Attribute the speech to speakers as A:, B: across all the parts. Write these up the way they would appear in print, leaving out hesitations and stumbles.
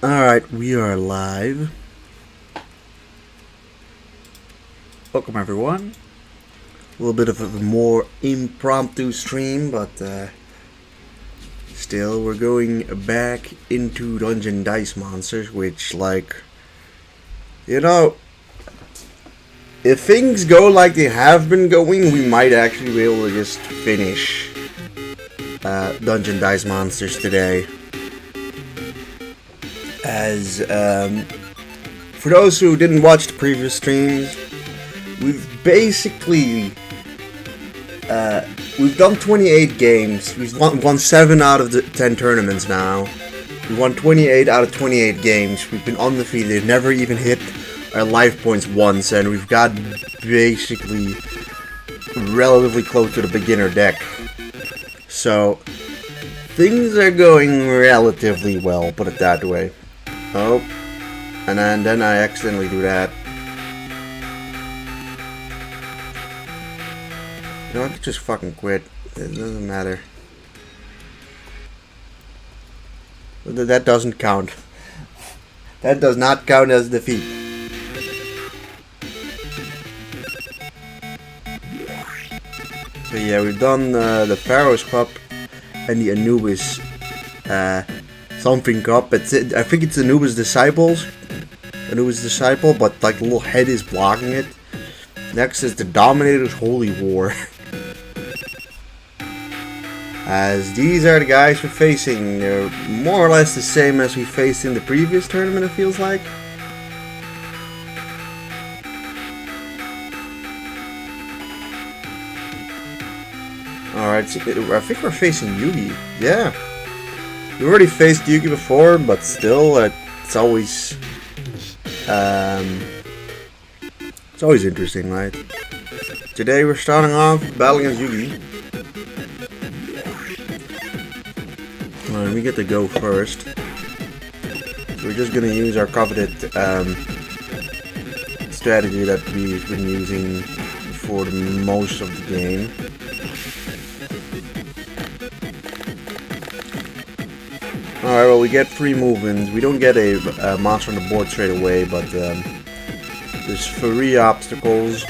A: Alright, we are live. Welcome everyone. A little bit of a more impromptu stream, but still we're going back into Dungeon Dice Monsters, which, like, you know, if things go like they have been going, we might actually be able to just finish Dungeon Dice Monsters today. As, for those who didn't watch the previous streams, we've basically, we've done 28 games. We've won 7 out of the 10 tournaments now. We won 28 out of 28 games. We've been undefeated, never even hit our life points once, and we've got basically relatively close to the beginner deck. So, things are going relatively well, put it that way. Oh, and then I accidentally do that. You know, I could just fucking quit. It doesn't matter. That doesn't count. That does not count as defeat. So yeah, we've done the Pharaoh's Cup and the Anubis something cup. I think it's Anubis Disciple, but like the little head is blocking it. Next is the Dominator's Holy War. As these are the guys we're facing. They're more or less the same as we faced in the previous tournament, it feels like. Alright, I think we're facing Yugi. Yeah. We already faced Yugi before, but still, it's always interesting, right? Today we're starting off battling against Yugi. Alright, we get to go first. So we're just gonna use our coveted strategy that we've been using for most of the game. Alright, well, we get free movements. We don't get a monster on the board straight away, but there's free obstacles.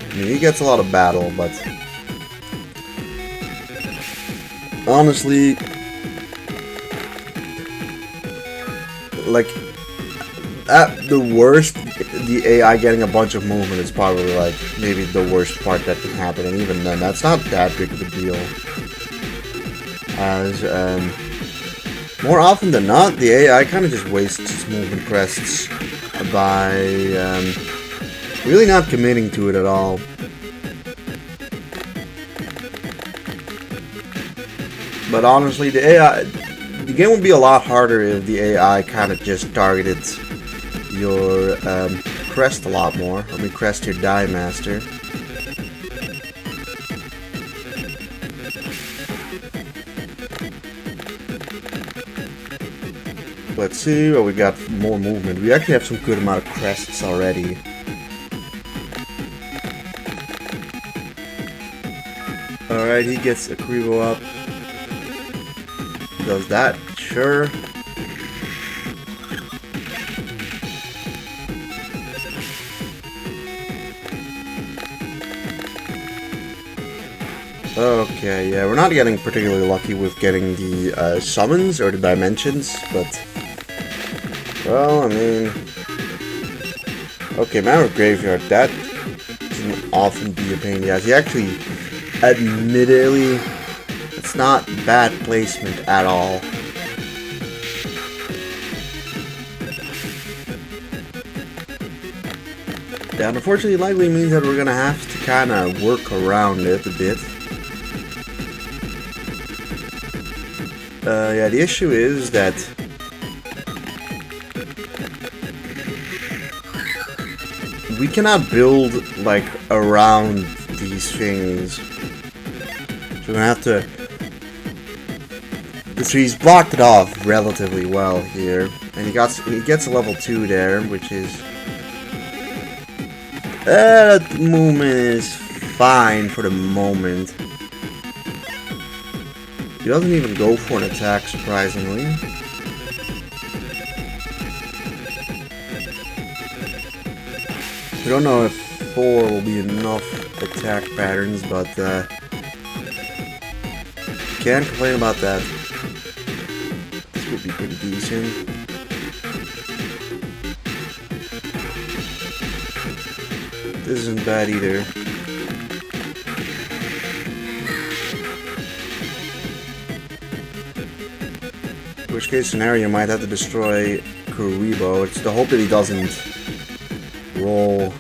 A: I mean, he gets a lot of battle, but honestly, like, at the worst, the AI getting a bunch of movement is probably like maybe the worst part that can happen, and even then, that's not that big of a deal. As more often than not, the AI kind of just wastes its movement crests by really not committing to it at all. But honestly, the game would be a lot harder if the AI kind of just targeted your crest a lot more. I mean, crest your die master. Let's see. Well, we got more movement. We actually have some good amount of crests already. Alright, he gets a Krivo up. Does that? Sure. Okay, yeah, we're not getting particularly lucky with getting the summons or the dimensions, but, well, I mean, okay, Mammoth Graveyard, that can often be a pain in the ass. He actually, admittedly, it's not bad placement at all. That unfortunately likely means that we're gonna have to kind of work around it a bit. Yeah, the issue is that we cannot build, like, around these things. So we're gonna have to... So he's blocked it off relatively well here. And he gets a level 2 there, which is... that movement is fine for the moment. He doesn't even go for an attack, surprisingly. We don't know if 4 will be enough attack patterns, but can't complain about that. This would be pretty decent. This isn't bad either. Worst case scenario, might have to destroy Kuribo. It's the hope that he doesn't roll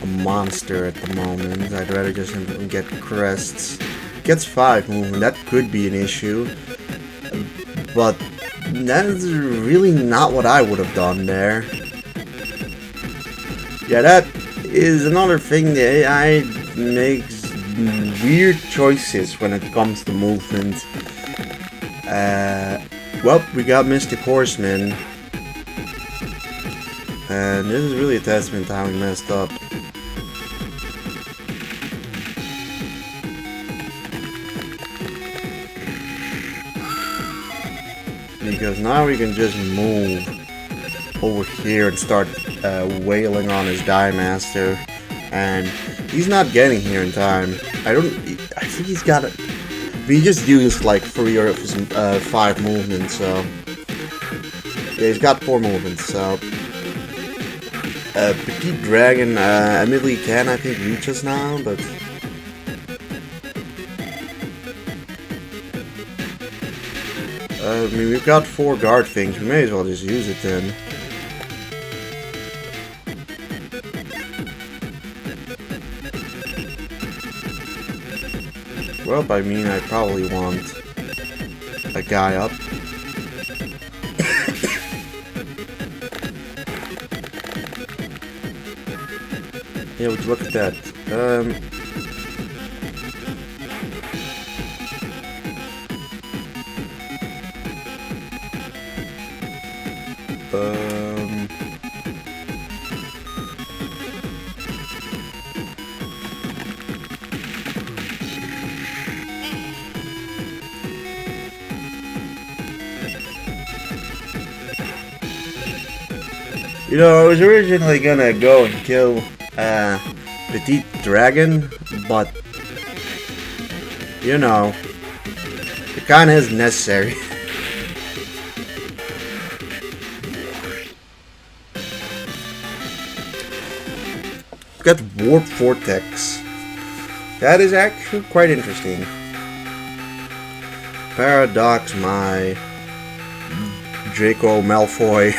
A: a monster at the moment. I'd rather just him get crests. Gets 5 movement, that could be an issue. But that is really not what I would have done there. Yeah, that is another thing. The AI makes weird choices when it comes to movement. Well, we got Mystic Horseman. And this is really a testament to how he messed up. Because now we can just move over here and start wailing on his Die Master. And he's not getting here in time. I think he's got it. He just used like 3 of his 5 movements, so yeah, he's got 4 movements. So Petite Dragon admittedly can, I think, reach us now, but I mean, we've got 4 guard things. We may as well just use it then. Well, by mean, I probably want a guy up. Yeah, would you look at that? You know, I was originally gonna go and kill Petite Dragon, but you know, it kinda is necessary. Got Warp Vortex. That is actually quite interesting. Paradox my Draco, Malfoy,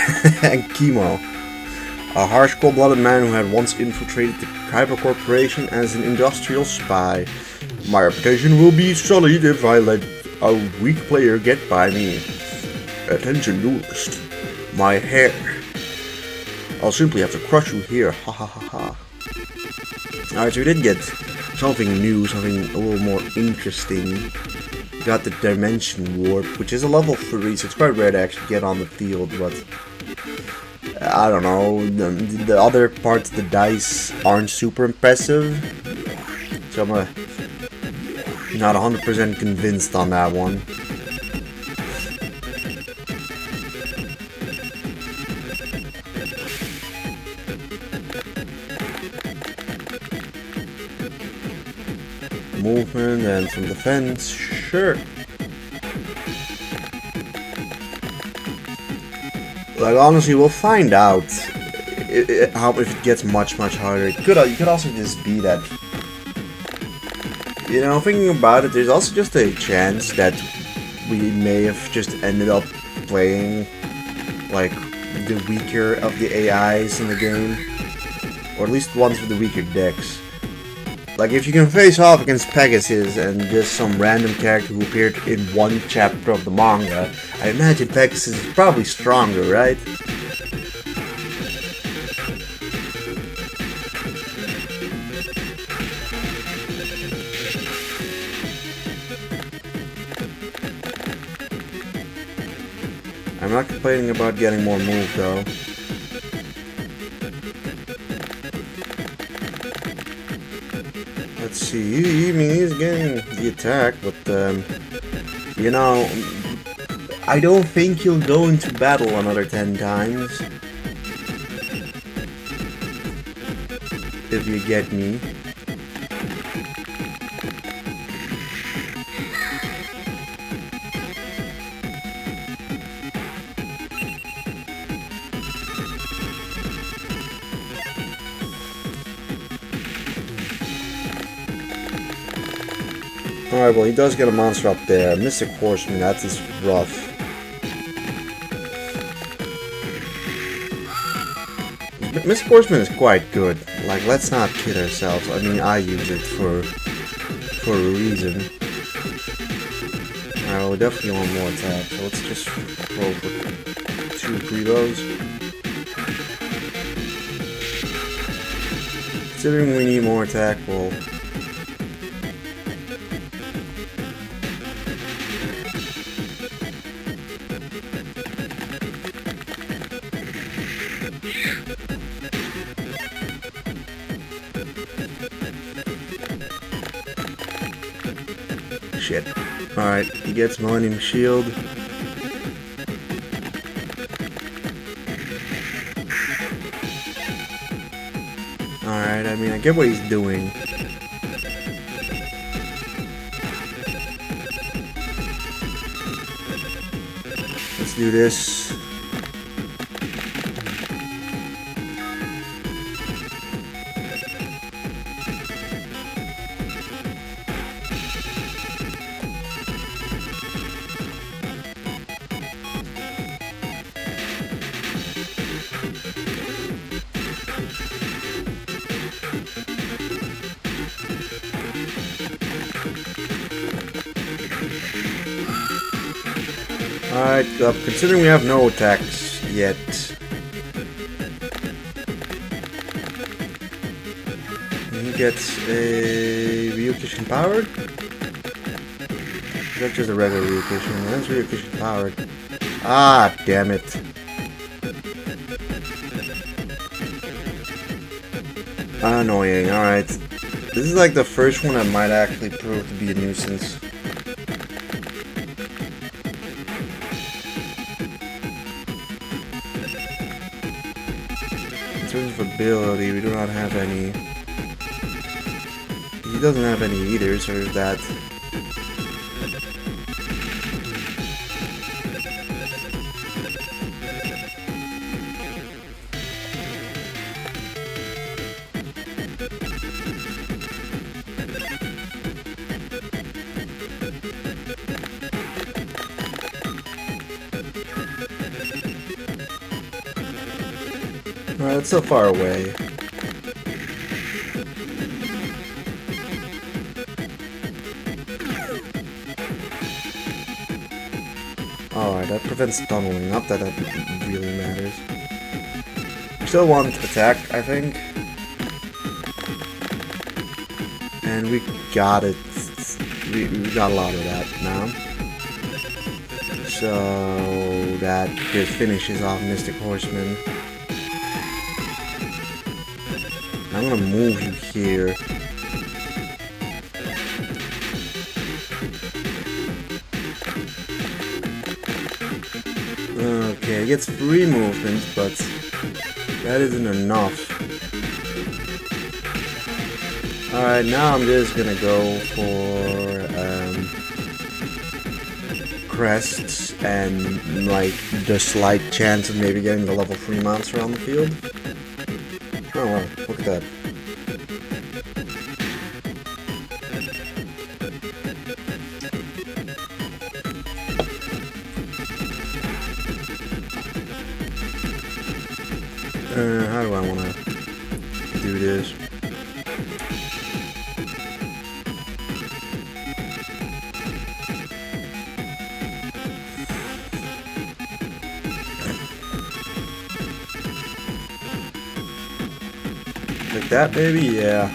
A: and Chemo. A harsh, cold-blooded man who had once infiltrated the Kyber Corporation as an industrial spy. My reputation will be sullied if I let a weak player get by me. Attention, duelist. My hair. I'll simply have to crush you here. Ha ha ha ha. Alright, so we did get something new, something a little more interesting. Got the Dimension Warp, which is a level 3, so it's quite rare to actually get on the field, but I don't know, the other parts of the dice aren't super impressive, so I'm not 100% convinced on that one. Movement and some defense, sure. Like, honestly, we'll find out if it gets much harder. You could also just be that. You know, thinking about it, there's also just a chance that we may have just ended up playing like the weaker of the AIs in the game, or at least ones with the weaker decks. Like, if you can face off against Pegasus and just some random character who appeared in one chapter of the manga, I imagine Pegasus is probably stronger, right? I'm not complaining about getting more move, though. Let's see, I mean, he's getting the attack, but You know, I don't think he'll go into battle another 10 times. If you get me. Alright, well, he does get a monster up there. Mystic Horseman, that is rough. Mystic Horseman is quite good. Like, let's not kid ourselves. I mean, I use it for a reason. Alright, well, we definitely want more attack, so let's just roll for 2 Prevos. Considering we need more attack, well... Shit. Alright, he gets Millennium Shield. Alright, I mean, I get what he's doing. Let's do this. Alright, considering we have no attacks yet. He gets a Ryukushin powered? That's just a regular Ryukushin. That's Ryukushin powered. Ah, damn it. Annoying, alright. This is like the first one that might actually prove to be a nuisance. In terms of ability, we do not have any. He doesn't have any either, so there's that. Alright, it's so far away. Alright, that prevents tunneling. Not that that really matters. We still want attack, I think. And we got it. We got a lot of that now. So that just finishes off Mystic Horseman. I'm gonna move you here. Okay, it gets free movement, but that isn't enough. Alright, now I'm just gonna go for crests and like the slight chance of maybe getting the level 3 monster on the field. Oh wow, look at that. How do I want to do this? Like that, maybe? Yeah.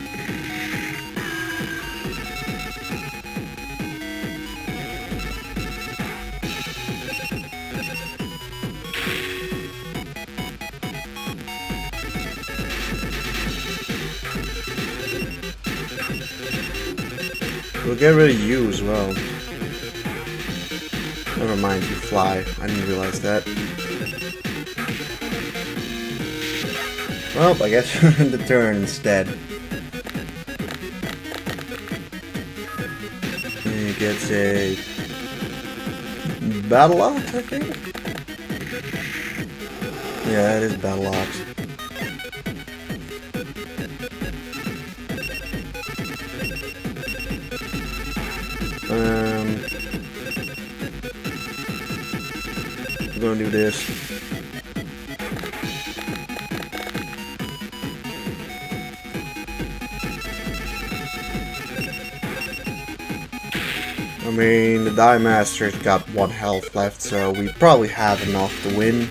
A: We'll get rid of you as well. Never mind, you fly. I didn't realize that. Well, I guess you're in the turn instead. And he gets a Battle Ox, I think? Yeah, it is Battle Ox. We're gonna do this. I mean, the Die Master's got 1 health left, so we probably have enough to win.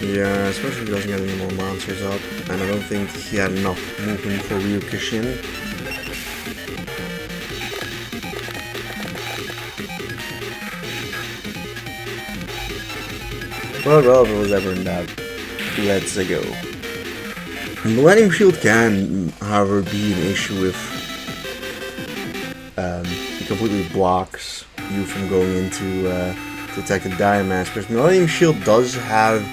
A: Yeah, especially if he doesn't get any more monsters up. And I don't think he had enough movement for Ryukushin. But well, if it was ever in doubt, let's go. The Millennium Shield can, however, be an issue if it completely blocks you from going into to attack the Die Master. Because Millennium Shield does have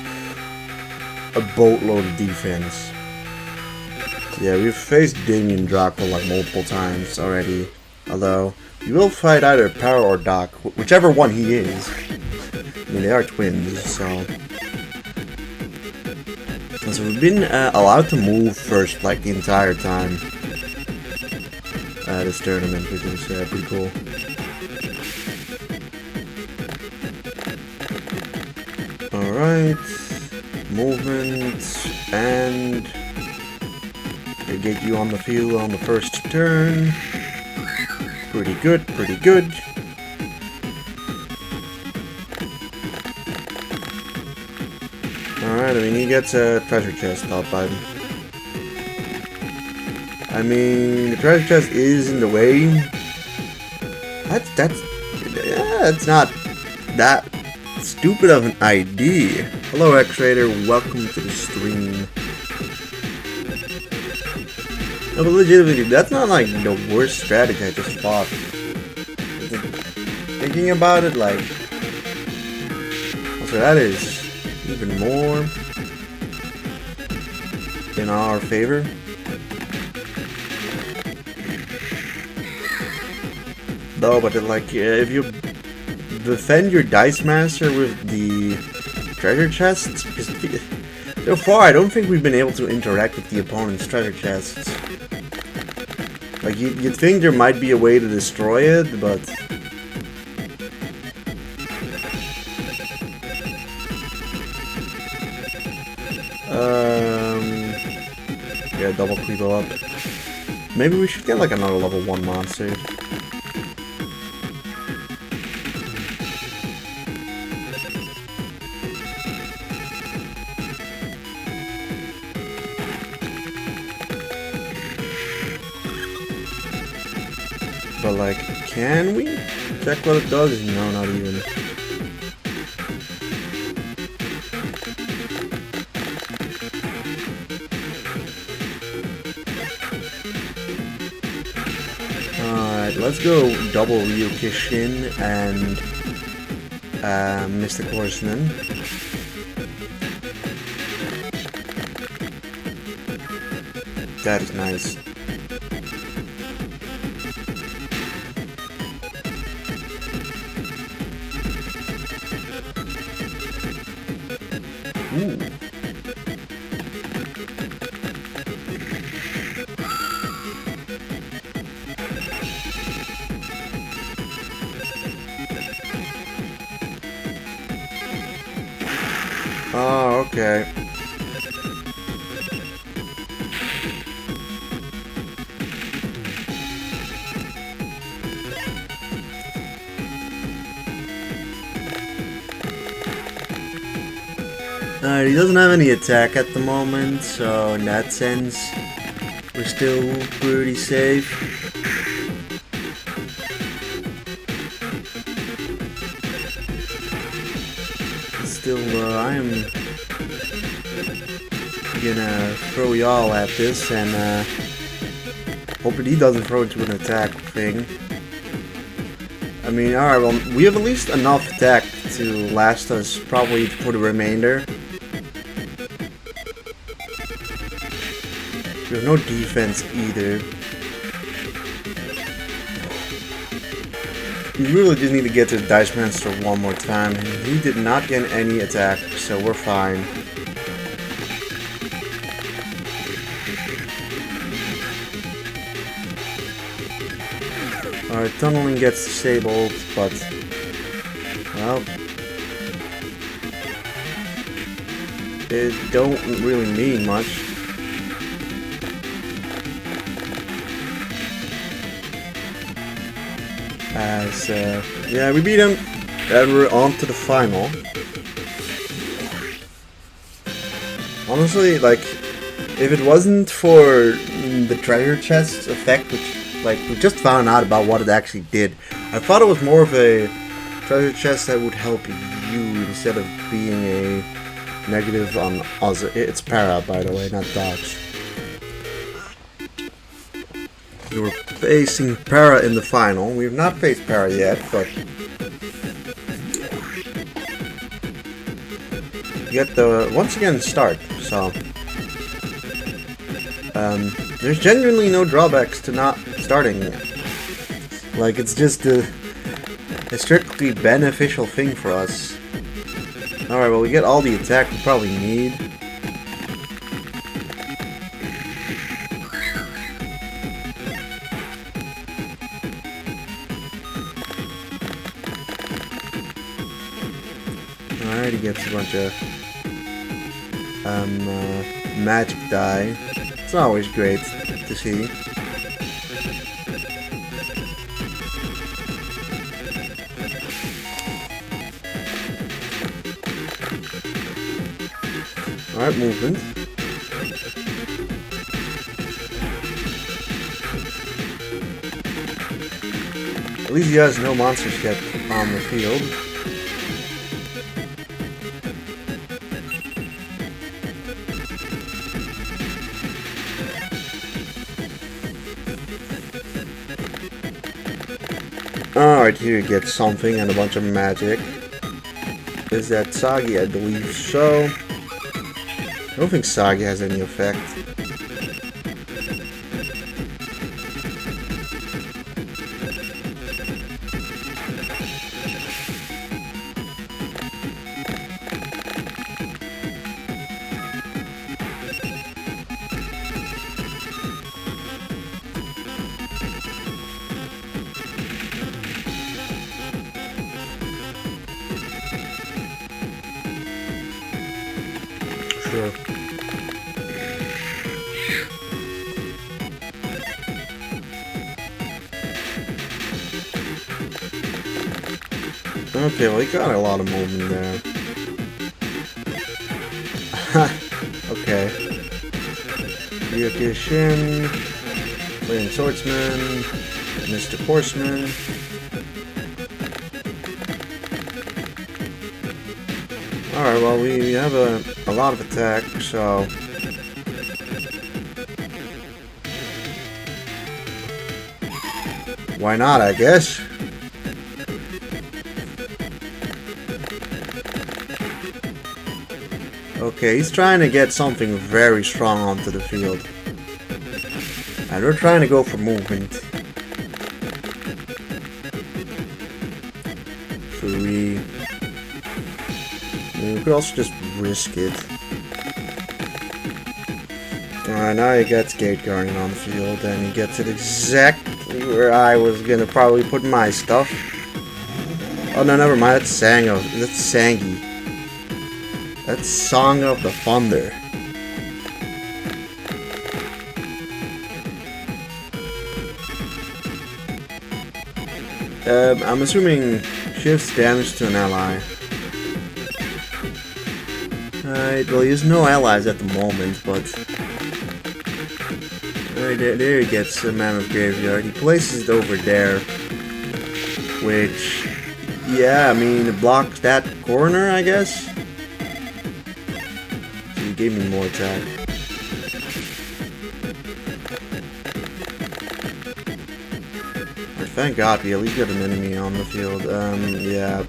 A: a boatload of defense. Yeah, we've faced Damien Draco like multiple times already. Although, we will fight either Power or Doc, whichever one he is. I mean, they are twins, so... So we've been allowed to move first, like, the entire time. This tournament, which is pretty cool. Alright. Movement, and... they get you on the field on the first turn. Pretty good, pretty good. Alright, I mean, he gets a treasure chest out by him. I mean, the treasure chest is in the way. That's not that stupid of an idea. Hello, X-Raider, welcome to the stream. No, but legitimately, that's not like the worst strategy I just fought. Thinking about it, like... so that is even more in our favor. No, but like, if you defend your Dice Master with the treasure chests, because so far I don't think we've been able to interact with the opponent's treasure chests. Like, you'd think there might be a way to destroy it, but... yeah, double Clevo up. Maybe we should get like another level 1 monster. But like, can we check what it does? No, not even. Alright, let's go double Ryukushin and Mystic Horseman. That is nice. Ooh. Oh, okay. He doesn't have any attack at the moment, so in that sense, we're still pretty safe. Still, I am gonna throw y'all at this and Hoping he doesn't throw into an attack thing. I mean, alright, well, we have at least enough attack to last us probably for the remainder. We have no defense either. We really just need to get to the Dice Monster one more time. He did not get any attack, so we're fine. Alright, tunneling gets disabled, but well, it don't really mean much. As yeah, we beat him, and we're on to the final. Honestly, like, if it wasn't for the treasure chest effect, which, like, we just found out about what it actually did, I thought it was more of a treasure chest that would help you instead of being a negative on us. It's para, by the way, not dogs. We were facing para in the final. We have not faced para yet, but get the once again start. So there's genuinely no drawbacks to not starting. Like, it's just a strictly beneficial thing for us. Alright, well, we get all the attack we probably need. Alright, he gets a bunch of magic die. It's always great to see. Alright, movement. At least he has no monsters yet on the field. Alright, here you get something and a bunch of magic. Is that Sagi? I believe so. I don't think Sagi has any effect. Sure. Okay, well, he got a lot of movement there. Okay. Ryukishin, Flaming Swordsman, Mr. Horseman. Alright, well, we have a lot of attack, so why not, I guess? Okay, he's trying to get something very strong onto the field. And we're trying to go for movement. 3. We could also just risk it. Alright, now he gets Gate Guardian on the field, and he gets it exactly where I was gonna probably put my stuff. Oh no, never mind, that's Sangi. That's Song of the Thunder. I'm assuming shifts damage to an ally. Alright, well, he has no allies at the moment, but right there he gets a Mammoth Graveyard. He places it over there, which, yeah, I mean, it blocks that corner, I guess. So he gave me more attack. Thank God we at least got an enemy on the field. Yeah.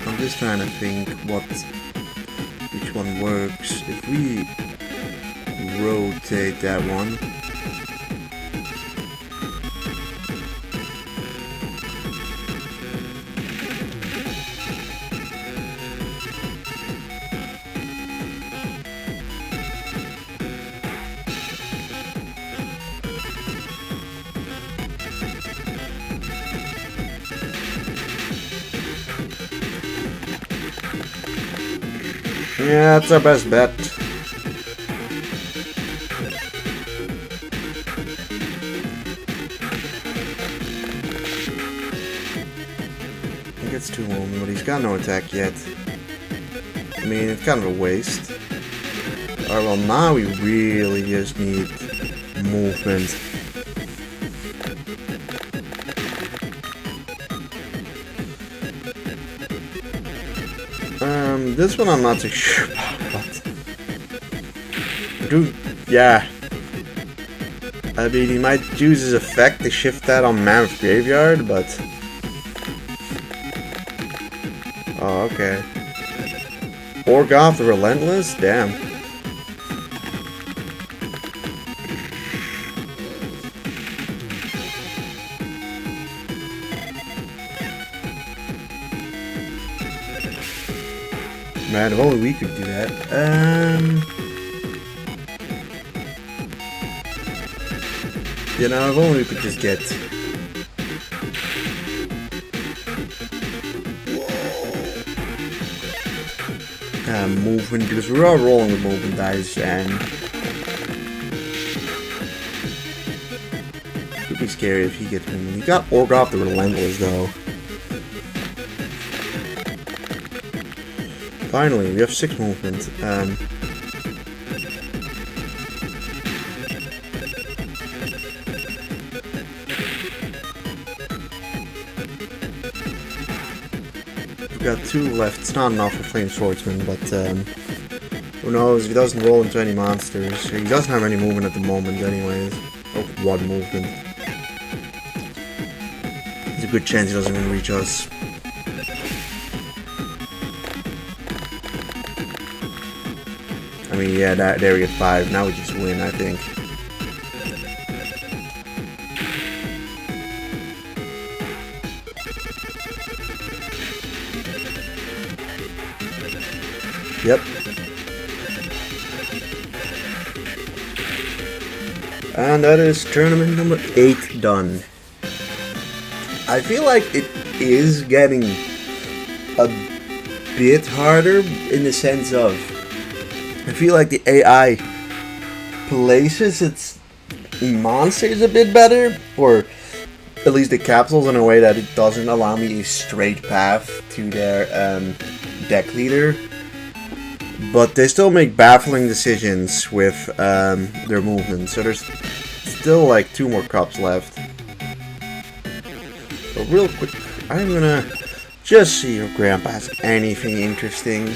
A: I'm just trying to think which one works. If we rotate that one. Yeah, that's our best bet. He gets 2 movement, but he's got no attack yet. I mean, it's kind of a waste. Alright, well now we really just need movement. This one I'm not too sure about, but dude, yeah. I mean, he might use his effect to shift that on Mammoth Graveyard, but oh, okay. Orgoth the Relentless? Damn. Man, if only we could do that. You know, if only we could just get movement, because we're all rolling with movement dice, and it would be scary if he gets movement. He got Orgoth the Relentless though. Finally, we have 6 movement. We've got 2 left. It's not enough for Flame Swordsman, but who knows? If he doesn't roll into any monsters. He doesn't have any movement at the moment anyways. Oh, 1 movement. There's a good chance he doesn't even reach us. I mean, yeah, there we get 5. Now we just win, I think. Yep. And that is tournament number 8 done. I feel like it is getting a bit harder in the sense of I feel like the AI places its monsters a bit better, or at least the capsules, in a way that it doesn't allow me a straight path to their deck leader. But they still make baffling decisions with their movement, so there's still like 2 more cups left. But real quick, I'm gonna just see if Grandpa has anything interesting.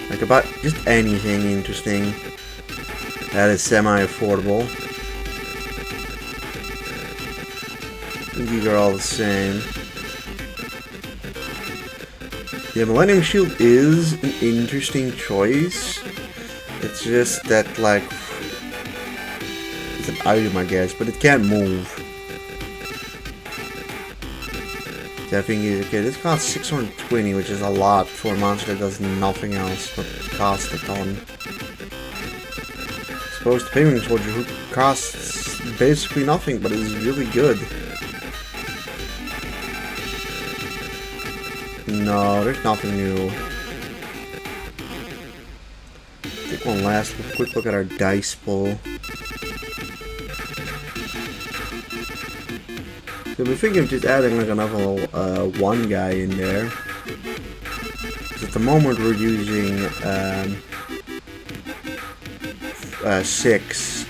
A: Like about just anything interesting that is semi-affordable. These are all the same. Yeah, Millennium Shield is an interesting choice. It's just that, like, it's an item, I guess, but it can't move. The thing is, okay, this costs 620, which is a lot for a monster that does nothing else but costs a ton. Supposed to Payment Soldier, who costs basically nothing, but is really good. No, there's nothing new. Take one last quick look at our dice pool. So we're thinking of just adding like another 1 guy in there. At the moment we're using 6.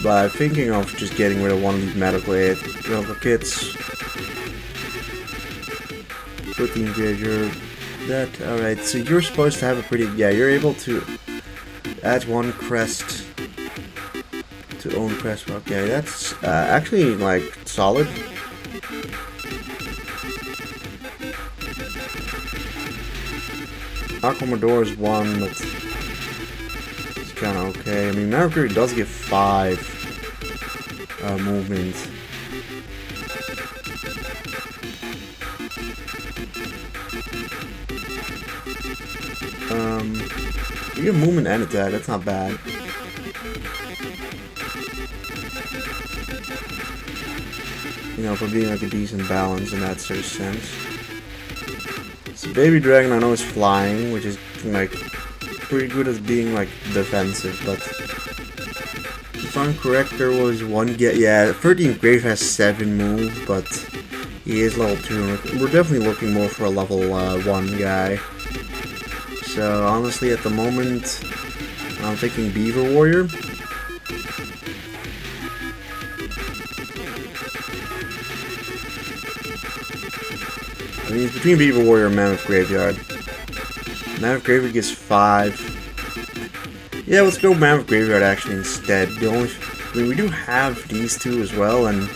A: But I'm thinking of just getting rid of one of these medical kits. 13 grade, you're that. Alright, so you're supposed to have a pretty. Yeah, you're able to add one crest to own crest. Okay, that's actually like solid. Aquamador is one, but it's kind of okay. I mean, Mercury does give 5 movement. You get movement and attack. That's not bad. You know, for being like a decent balance in that sort of sense. So Baby Dragon I know is flying, which is like pretty good at being like defensive, but if I'm correct there was one yeah, 13th Grave has 7 move, but he is level 2. We're definitely looking more for a level 1 guy. So honestly at the moment I'm thinking Beaver Warrior. I mean, it's between Beaver Warrior and Mammoth Graveyard. Mammoth Graveyard gets 5. Yeah, let's go Mammoth Graveyard actually instead. I mean, we do have these two as well, and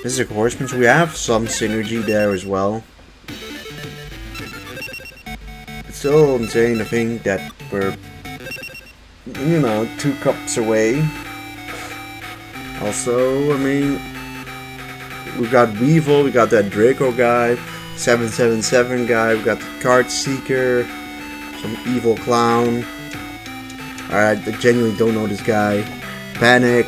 A: Mystic Horseman, so we have some synergy there as well. It's still insane to think that we're, you know, 2 cups away. Also, I mean, we've got Weevil, we got that Draco guy, 777 guy, we got the Card Seeker, some Evil Clown. Alright, I genuinely don't know this guy. Panic,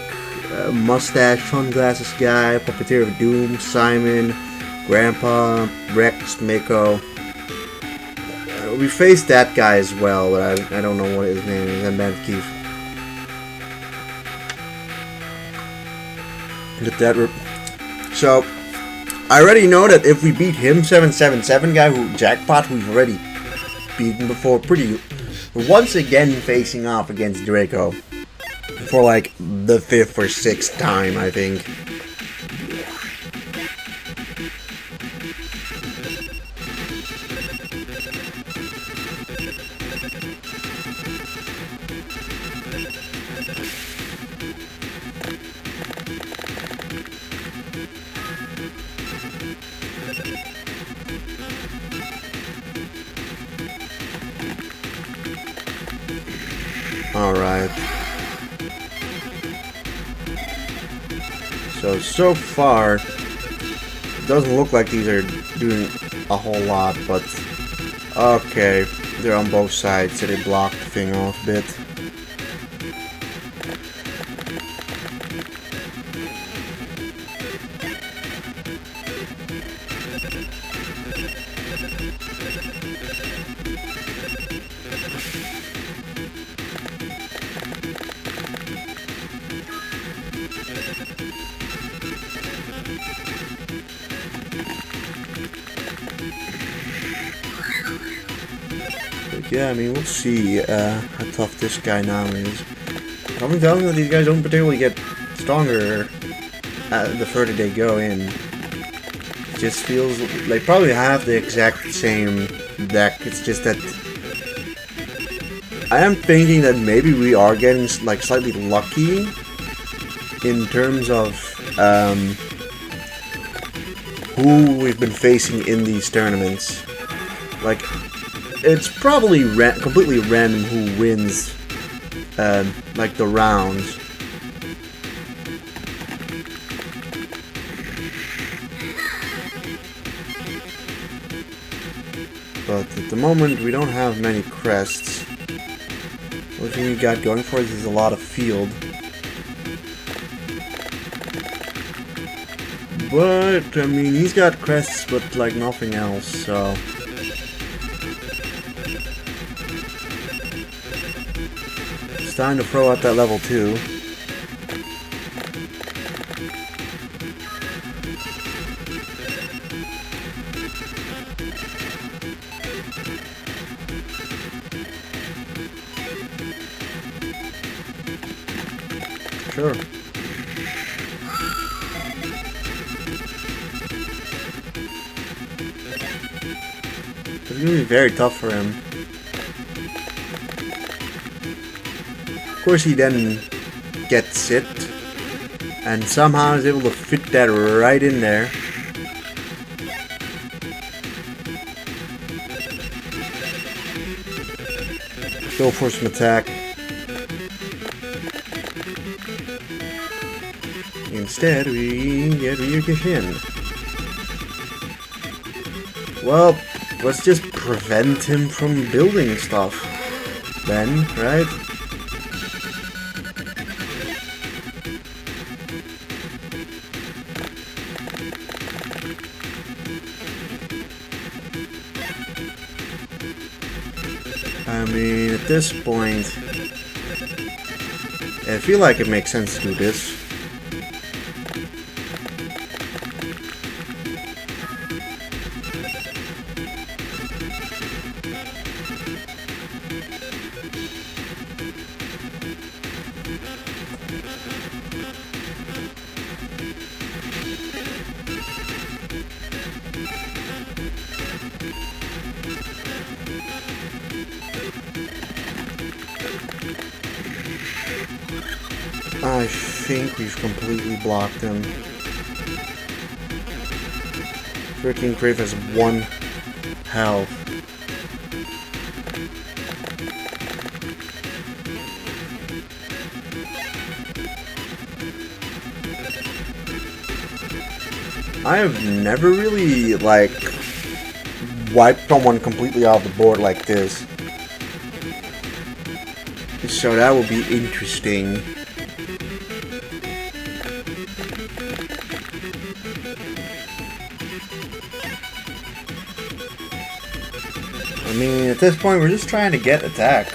A: Mustache, Sunglasses guy, Puppeteer of Doom, Simon, Grandpa, Rex, Mako. We faced that guy as well, but I don't know what his name is. And Ben Keith. Get that. So, I already know that if we beat him, 777 guy, who Jackpot, who we've already beaten before, we're once again facing off against Draco. For like the 5th or 6th time, I think. Alright. So far, it doesn't look like these are doing a whole lot, but okay, they're on both sides, so they block the thing off a bit. Yeah, I mean, we'll see how tough this guy now is. I've been telling you that these guys don't particularly get stronger the further they go in. It just feels like they probably have the exact same deck. It's just that I am thinking that maybe we are getting like slightly lucky in terms of who we've been facing in these tournaments. Like, it's probably completely random who wins, like, the rounds. But at the moment, we don't have many crests. What thing we got going for us is a lot of field. But, I mean, he's got crests, but, like, nothing else, so... It's time to throw out that level 2. Sure. It's gonna be very tough for him. Of course, he then gets it, and somehow is able to fit that right in there. Go for some attack. Instead, we get Ryugishin. Well, let's just prevent him from building stuff then, right? I mean, at this point, I feel like it makes sense to do this. I think we've completely blocked him. Freaking Crave has 1 health. I have never really, like, wiped someone completely off the board like this. So that will be interesting. I mean, at this point, we're just trying to get attack.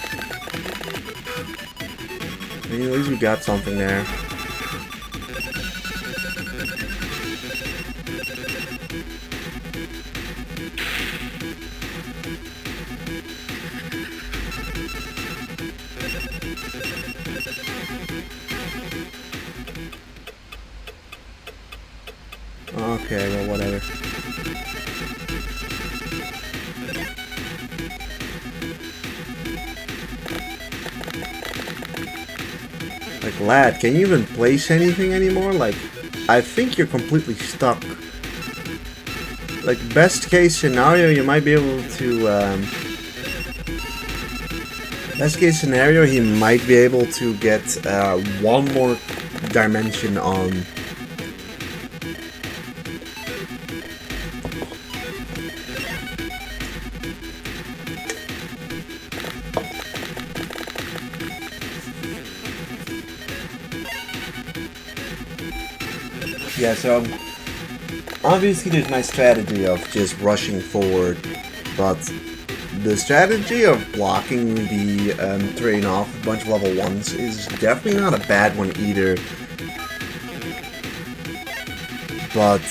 A: I mean, at least we got something there. Okay, well, whatever. Like, lad, can you even place anything anymore? Like, I think you're completely stuck. Like, best case scenario, you might be able to, best case scenario, he might be able to get, 1 more dimension on. Yeah, so obviously there's my strategy of just rushing forward, but the strategy of blocking the terrain off a bunch of level 1s is definitely not a bad one either. But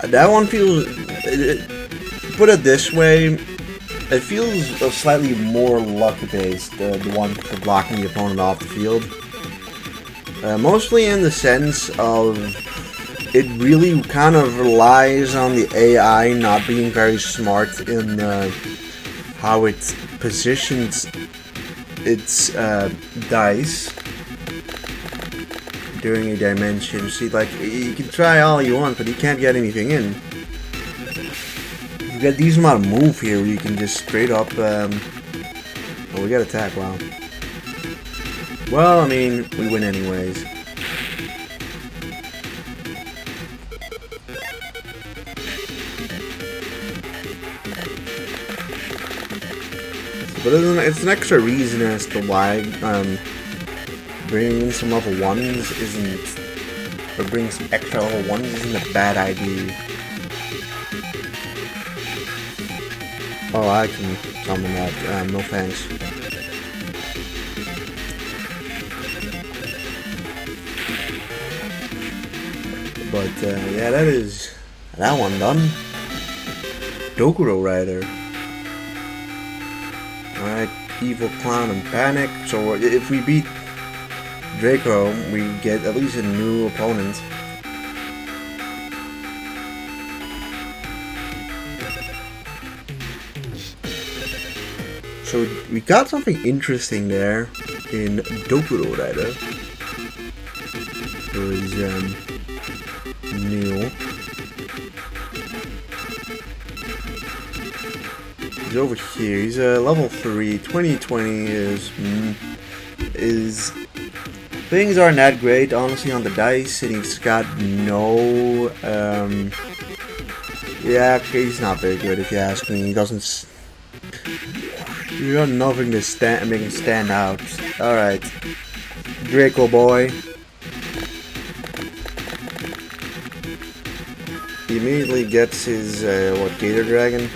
A: that one feels, put it this way, it feels slightly more luck-based, the one for blocking the opponent off the field. Mostly in the sense of it really kind of relies on the AI not being very smart in how it positions its dice during a dimension. See, like, you can try all you want, but you can't get anything in. You get these amount of move here where you can just straight up, oh, we got attack, wow. Well, I mean, we win anyways. But it's an extra reason as to why bringing in some level 1s isn't, or bringing some extra level 1s isn't a bad idea. Oh, I can summon that. No thanks. But yeah, that is that one done. Dokuro Rider. Alright, Evil Clown and Panic. So if we beat Draco, we get at least a new opponent. So we got something interesting there in Dokuro Rider. Who is new. He's over here. He's level 3. 2020 is things aren't that great, honestly, on the dice, and he's got no yeah, he's not very good if you ask me. He doesn't. You got nothing to make him stand out. All right, Draco boy. He immediately gets his what, Gator Dragon.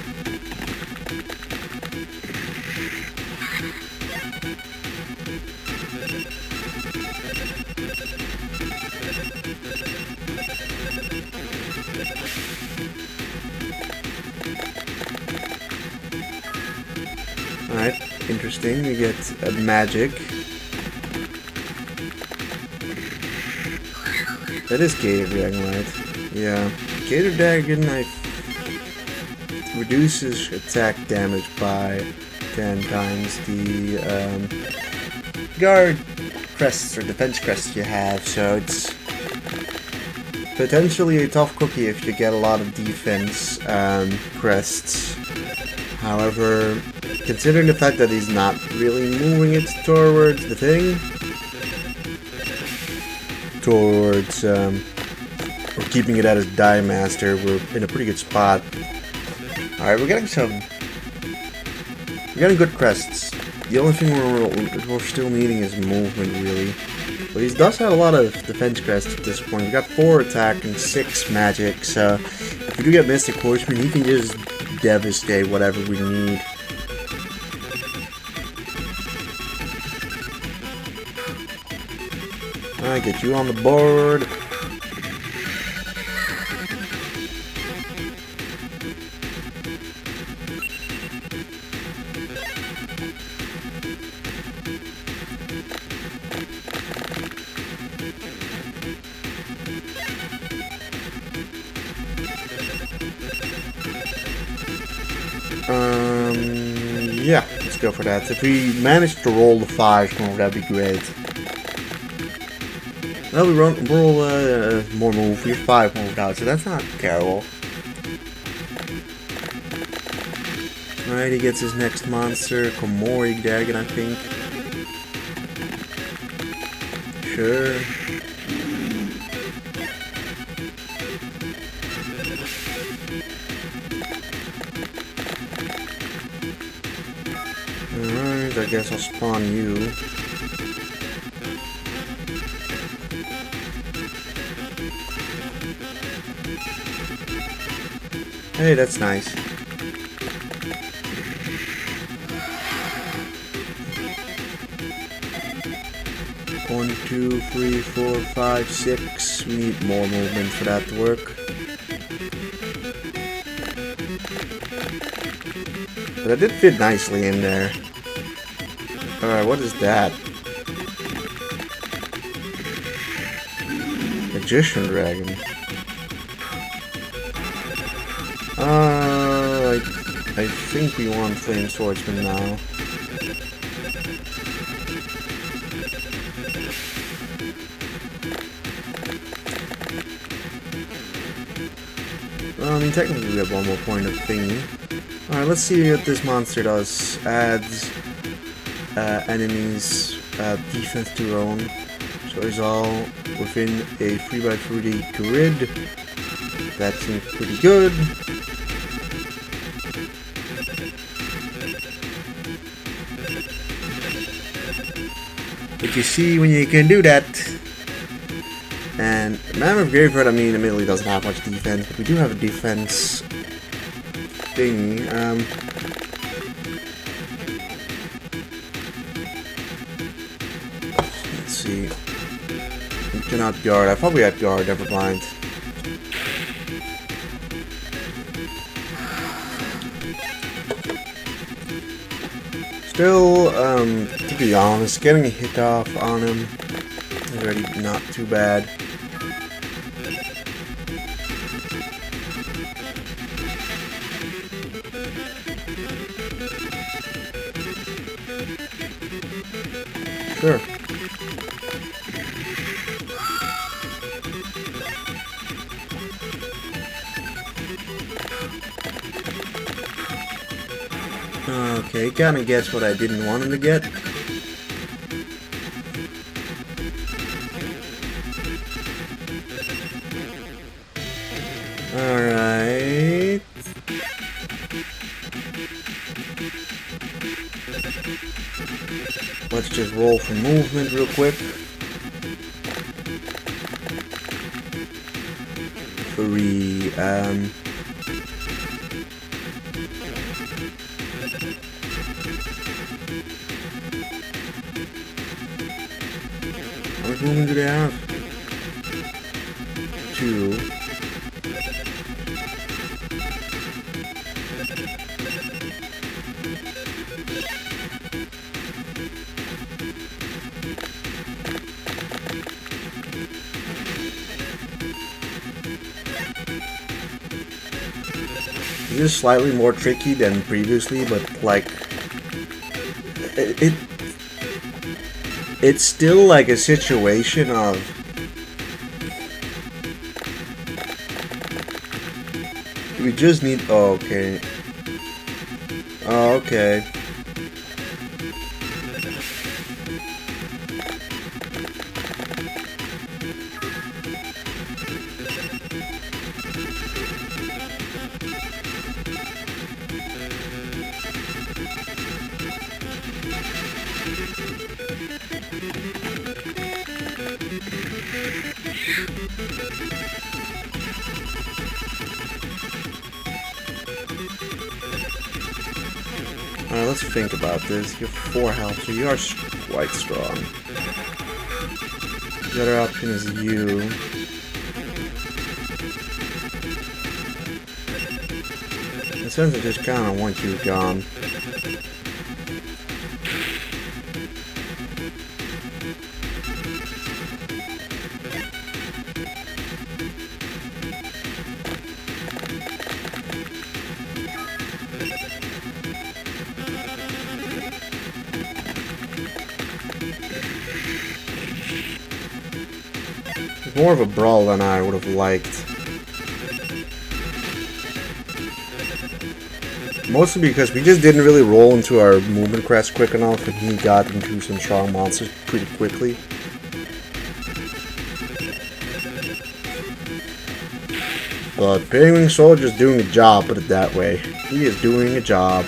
A: Alright, interesting. We get a magic. That is Gator Dragon, right? Yeah. Gator Dragon, reduces attack damage by 10 times the guard crests or defense crests you have, so it's potentially a tough cookie if you get a lot of defense crests. However, considering the fact that he's not really moving it towards the thing, towards or keeping it at his die master, we're in a pretty good spot. Alright, we're getting good crests. The only thing we're still needing is movement, really. But he does have a lot of defense crests at this point. We got 4 attack and 6 magic, so if we do get Mystic Horseman, he can just devastate whatever we need. Alright, get you on the board. Yeah, let's go for that. If we manage to roll the 5 more, that'd be great. Well, we roll more move. We have 5 moved out, so that's not terrible. Alright, he gets his next monster, Komori Dragon, I think. Sure. Alright, I guess I'll spawn you. Hey, that's nice. One, 2, 3, 4, 5, 6. We need more movement for that to work. But that did fit nicely in there. Alright, what is that? Magician Dragon. I think we want Flame Swordsman now. Well, I mean, technically we have one more point of thingy. Alright, let's see what this monster does. Adds enemies defense to their own. So it's all within a 3x3 grid. That seems pretty good. But you see when you can do that. And Mammoth Graveyard, I mean, admittedly doesn't have much defense, but we do have a defense thingy. Let's see. We cannot guard. I thought we had guard, never mind. Still, to be honest, getting a hit off on him is already not too bad. Sure. Okay, kinda gets what I didn't want him to get. Alright. Let's just roll for movement real quick. Three, how much movement do they have? 2. This is slightly more tricky than previously, but like it's still like a situation of we just need. Oh, okay. Oh, okay. Alright, let's think about this. You have 4 health, so you are quite strong. The other option is you. In a sense, I just kinda want you gone. More of a brawl than I would have liked. Mostly because we just didn't really roll into our movement crest quick enough, and he got into some strong monsters pretty quickly. But Penguin Soldier's doing a job, put it that way. He is doing a job.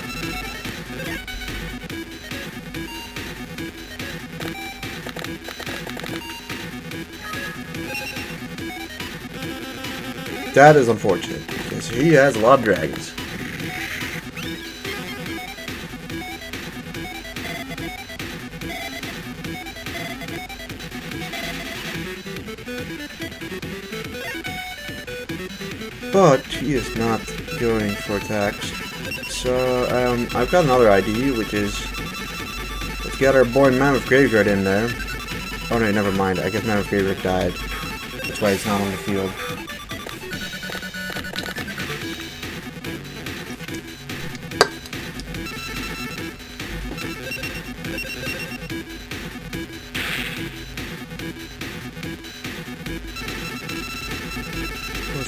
A: That is unfortunate, because he has a lot of dragons. But he is not going for attacks. So, I've got another idea, which is let's get our boy Mammoth Graveyard in there. Oh no, never mind. I guess Mammoth Graveyard died. That's why it's not on the field.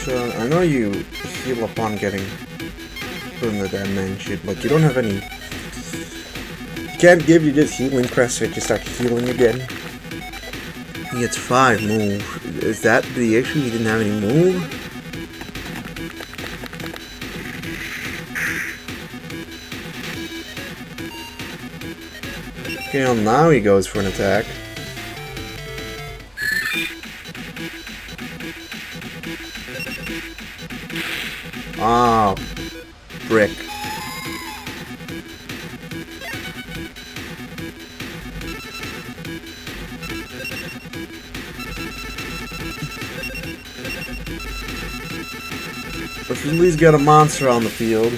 A: So, I know you heal upon getting put in the dead man shit, but you don't have any. You can't give you just healing crest so you start healing again. He gets 5 move. Is that the issue? He didn't have any move? Okay, well now he goes for an attack. Ah, brick. Let's at least get a monster on the field.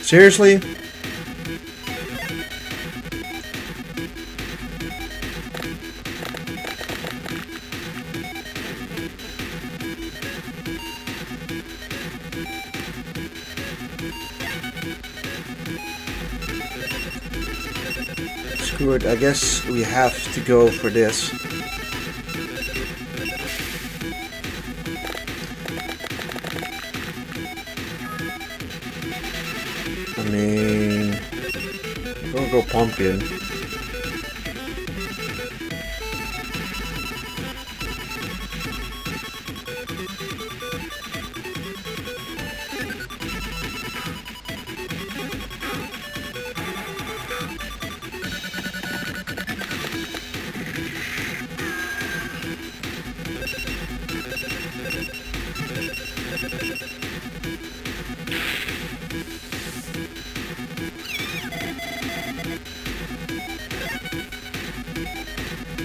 A: Seriously? Screw it, I guess we have to go for this. I mean, I'm gonna go pumpkin.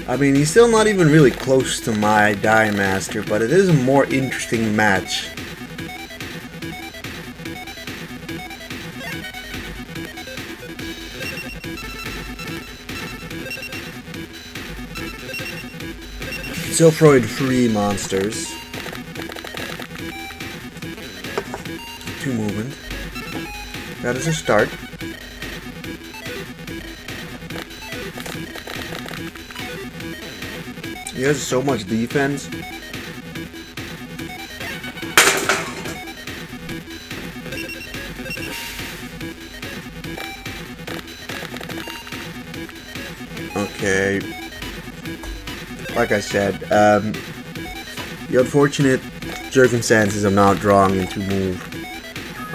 A: I mean, he's still not even really close to my Die Master, but it is a more interesting match. Still throwing 3 monsters. 2 movement. That is a start. He has so much defense. Okay. Like I said, the unfortunate circumstances of not drawing into move.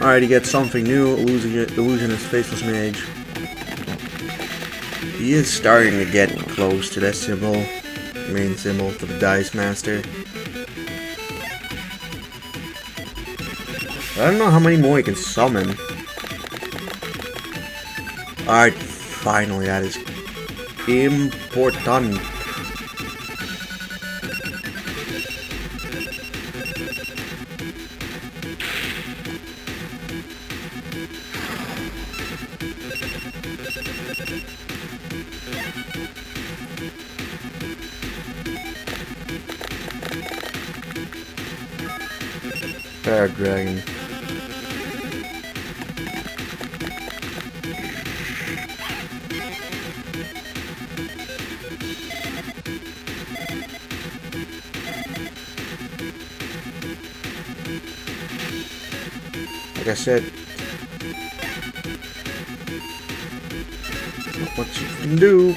A: Alright, he gets something new, Illusionist Faceless Mage. He is starting to get close to that symbol. Main symbol for the Dice Master. I don't know how many more he can summon. Alright, finally, that is important. Fire Dragon. Like I said, not much you can do.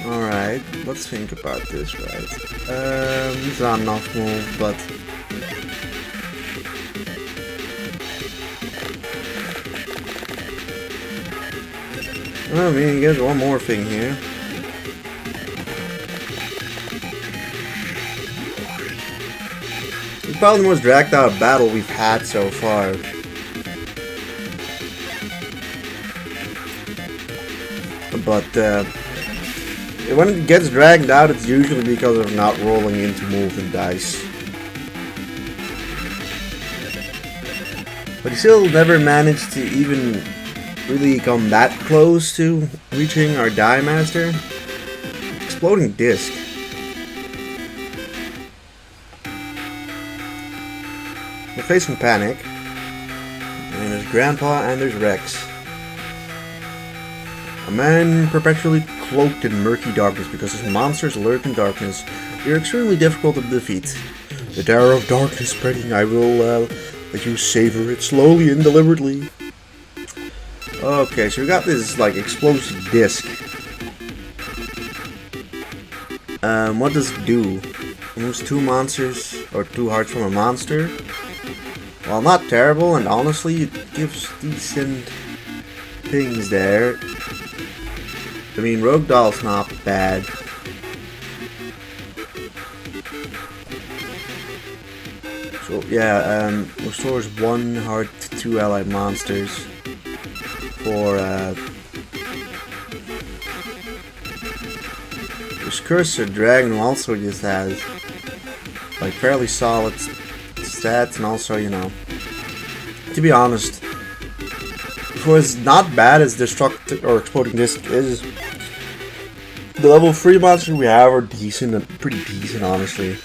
A: Alright, let's think about this, right? It's not enough move, but I mean, he gets one more thing here. It's probably the most dragged out battle we've had so far. But when it gets dragged out, it's usually because of not rolling into movement dice. But he still never managed to even really come that close to reaching our Die Master. Exploding Disc. We're facing Panic. And there's Grandpa and there's Rex. A man perpetually cloaked in murky darkness because his monsters lurk in darkness. They are extremely difficult to defeat. The terror of darkness spreading, I will let you savor it slowly and deliberately. Okay, so we got this like explosive disc. What does it do? Removes 2 monsters or 2 hearts from a monster. Well, not terrible, and honestly, it gives decent things there. I mean, Rogue Doll's not bad. So yeah, restores 1 heart to 2 allied monsters for this Cursor Dragon also just has like fairly solid stats, and also, you know, to be honest, for as not bad as Destructive or Exploding Disc is, the level 3 monsters we have are decent, and pretty decent, honestly.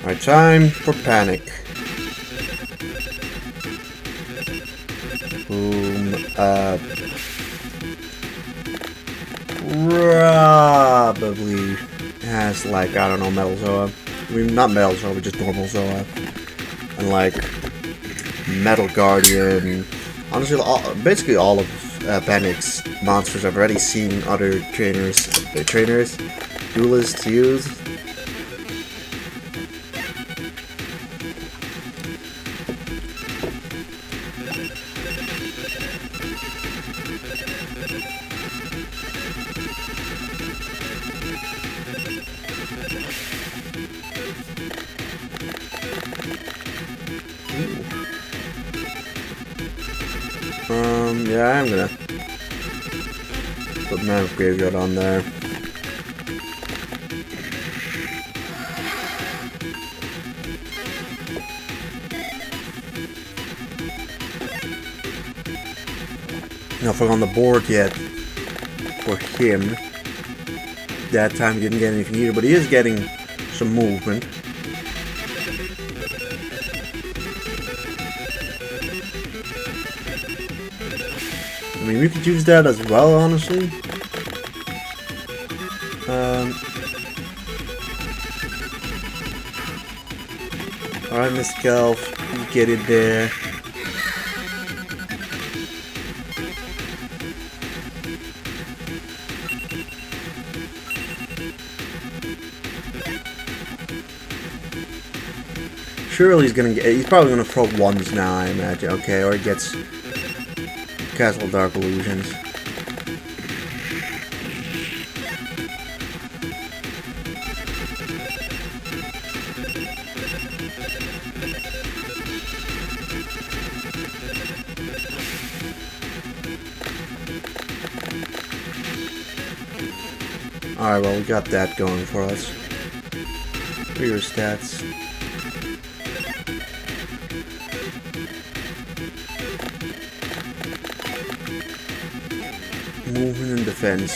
A: Alright, time for Panic. Boom. Probably has, like, I don't know, Metal Zoa. I mean, not Metal Zoa, but just normal Zoa. And, like, Metal Guardian. Honestly, basically all of Panic's monsters I've already seen other duelists use. Yeah, I'm gonna put Mammoth Graveyard on there. Nothing on the board yet for him. That time he didn't get anything either, but he is getting some movement. I mean, we could use that as well, honestly. Alright, Mr. Gelf, you get it there. Surely he's probably gonna throw ones now, I imagine. Okay, or he gets Castle Dark Illusions. Alright, well, we got that going for us. For your stats. Movement and defense.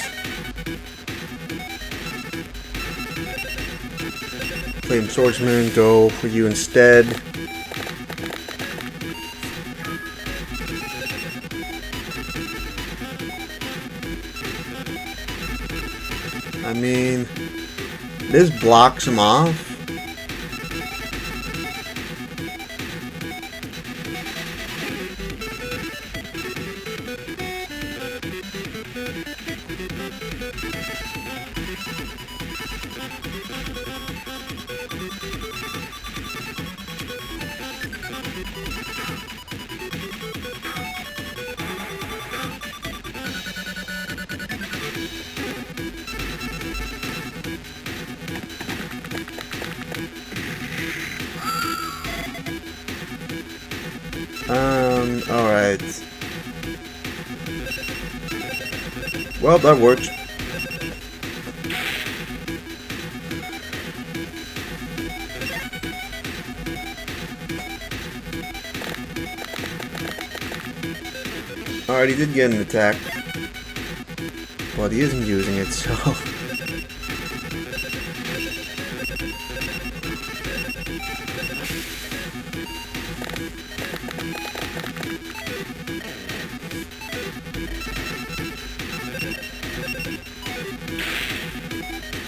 A: Flame Swordsman, go for you instead. I mean, this blocks him off. Alright. Well, that worked. Alright, he did get an attack. But he isn't using it, so...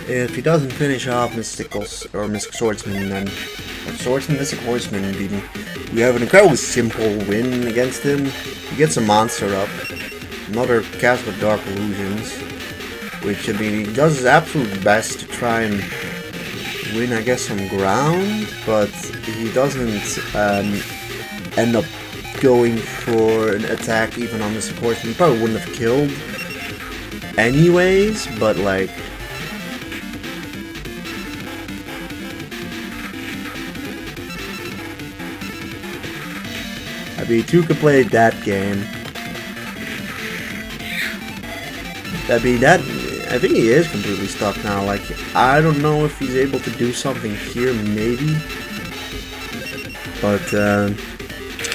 A: If he doesn't finish off Mystic Swordsman, then Swordsman, Mystic Horseman, we have an incredibly simple win against him. He gets a monster up, another cast with Dark Illusions, which, I mean, he does his absolute best to try and win, I guess, some ground, but he doesn't end up going for an attack even on Mystic Horseman. He probably wouldn't have killed anyways, but like... I mean, two could play that game. I mean, I think he is completely stuck now. Like, I don't know if he's able to do something here, maybe. But,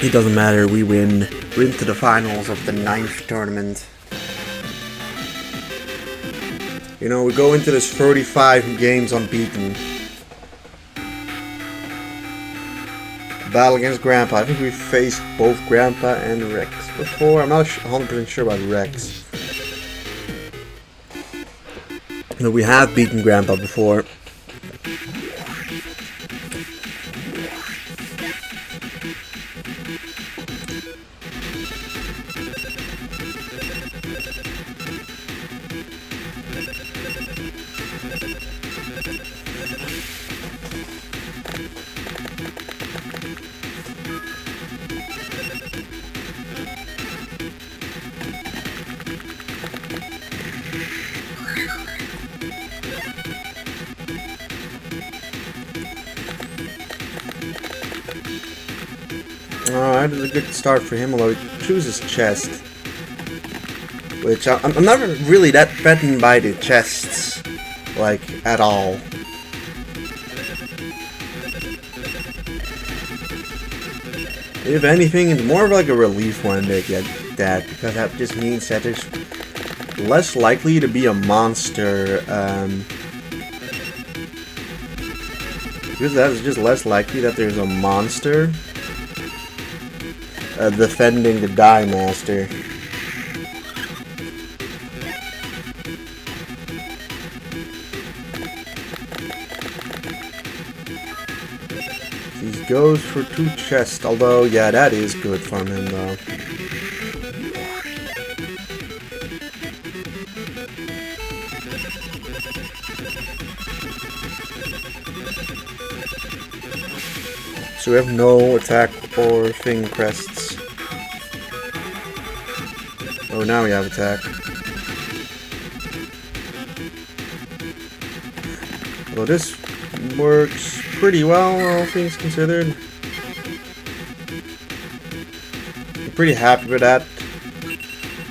A: it doesn't matter. We win. We're into the finals of the 9th tournament. You know, we go into this 35 games unbeaten. Battle against Grandpa. I think we faced both Grandpa and Rex before. I'm not 100% sure about Rex. No, we have beaten Grandpa before. Alright, it's a good start for him, although he chooses chest. Which, I'm not really that threatened by the chests, like, at all. If anything, it's more of like a relief when they get that, because that just means that there's less likely to be a monster, because that's just less likely that there's a monster defending the Die Master. He goes for 2 chests, although, yeah, that is good from him, though. So we have no attack or thing crests. Oh, now we have attack. Well, this works pretty well, all things considered. I'm pretty happy with that.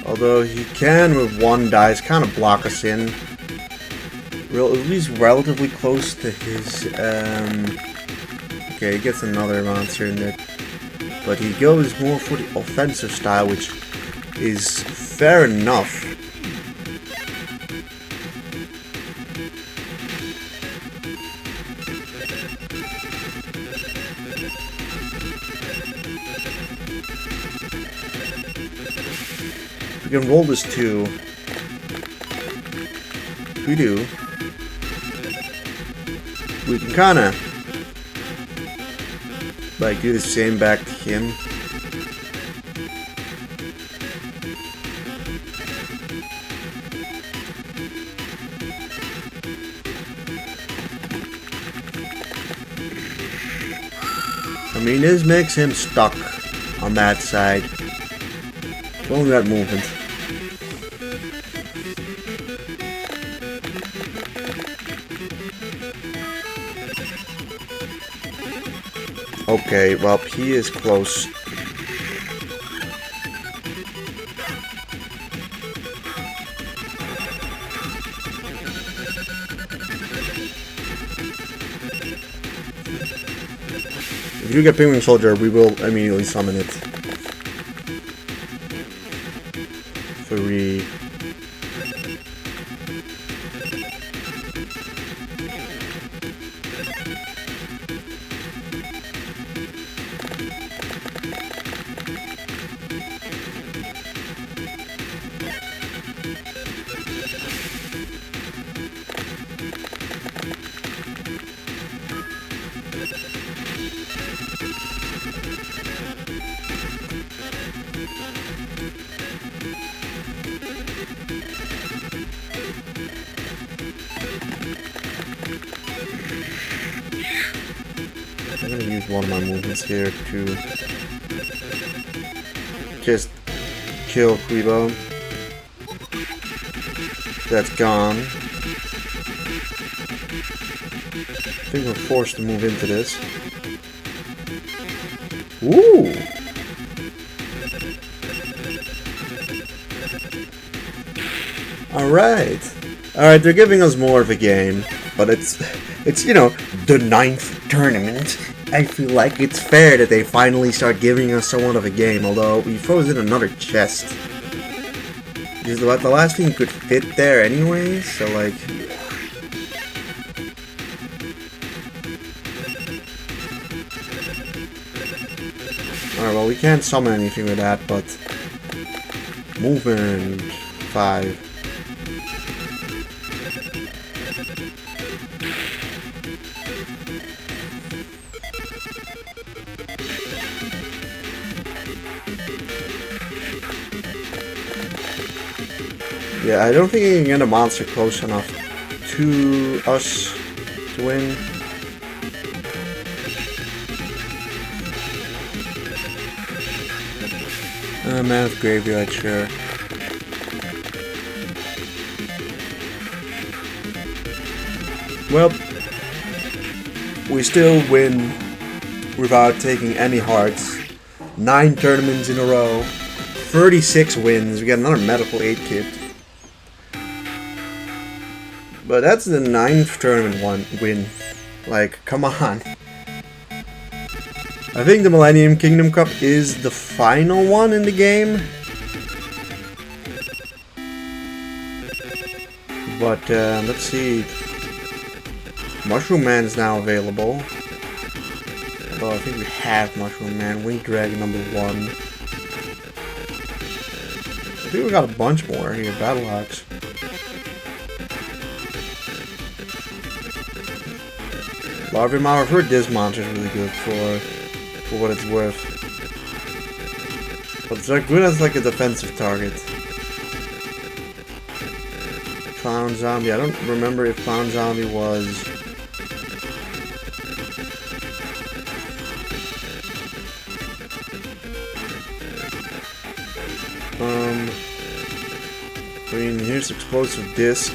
A: Although he can, with 1 dice, kind of block us in. At least relatively close to his, okay, he gets another monster in there. But he goes more for the offensive style, which is fair enough. We can roll this too. If we do, we can kinda like do the same back to him. I mean, this makes him stuck on that side. Only that movement. Okay, well, he is close. If you get Penguin Soldier, we will immediately summon it. 3. I'm gonna use one of my movements here to just kill Quibo. That's gone. I think we're forced to move into this. Ooh! Alright, they're giving us more of a game, but it's you know, the 9th tournament. I feel like it's fair that they finally start giving us somewhat of a game, although we froze in another chest. Because the last thing could fit there anyway, so like... Alright, well we can't summon anything with that, but... Movement... 5. Yeah, I don't think you can get a monster close enough to us to win. Man of Graveyard, sure. Well, we still win without taking any hearts. 9 tournaments in a row. 36 wins. We got another medical aid kit. But that's the 9th tournament win. Like, come on. I think the Millennium Kingdom Cup is the final one in the game. But, let's see. Mushroom Man is now available. Although I think we have Mushroom Man. Wing Dragon number 1. I think we got a bunch more here. Battle Axe. Larvae Mouth, I've heard this monster is really good for what it's worth. But it's like good as like a defensive target. Clown Zombie, I don't remember if Clown Zombie was... I mean, here's Explosive Disc.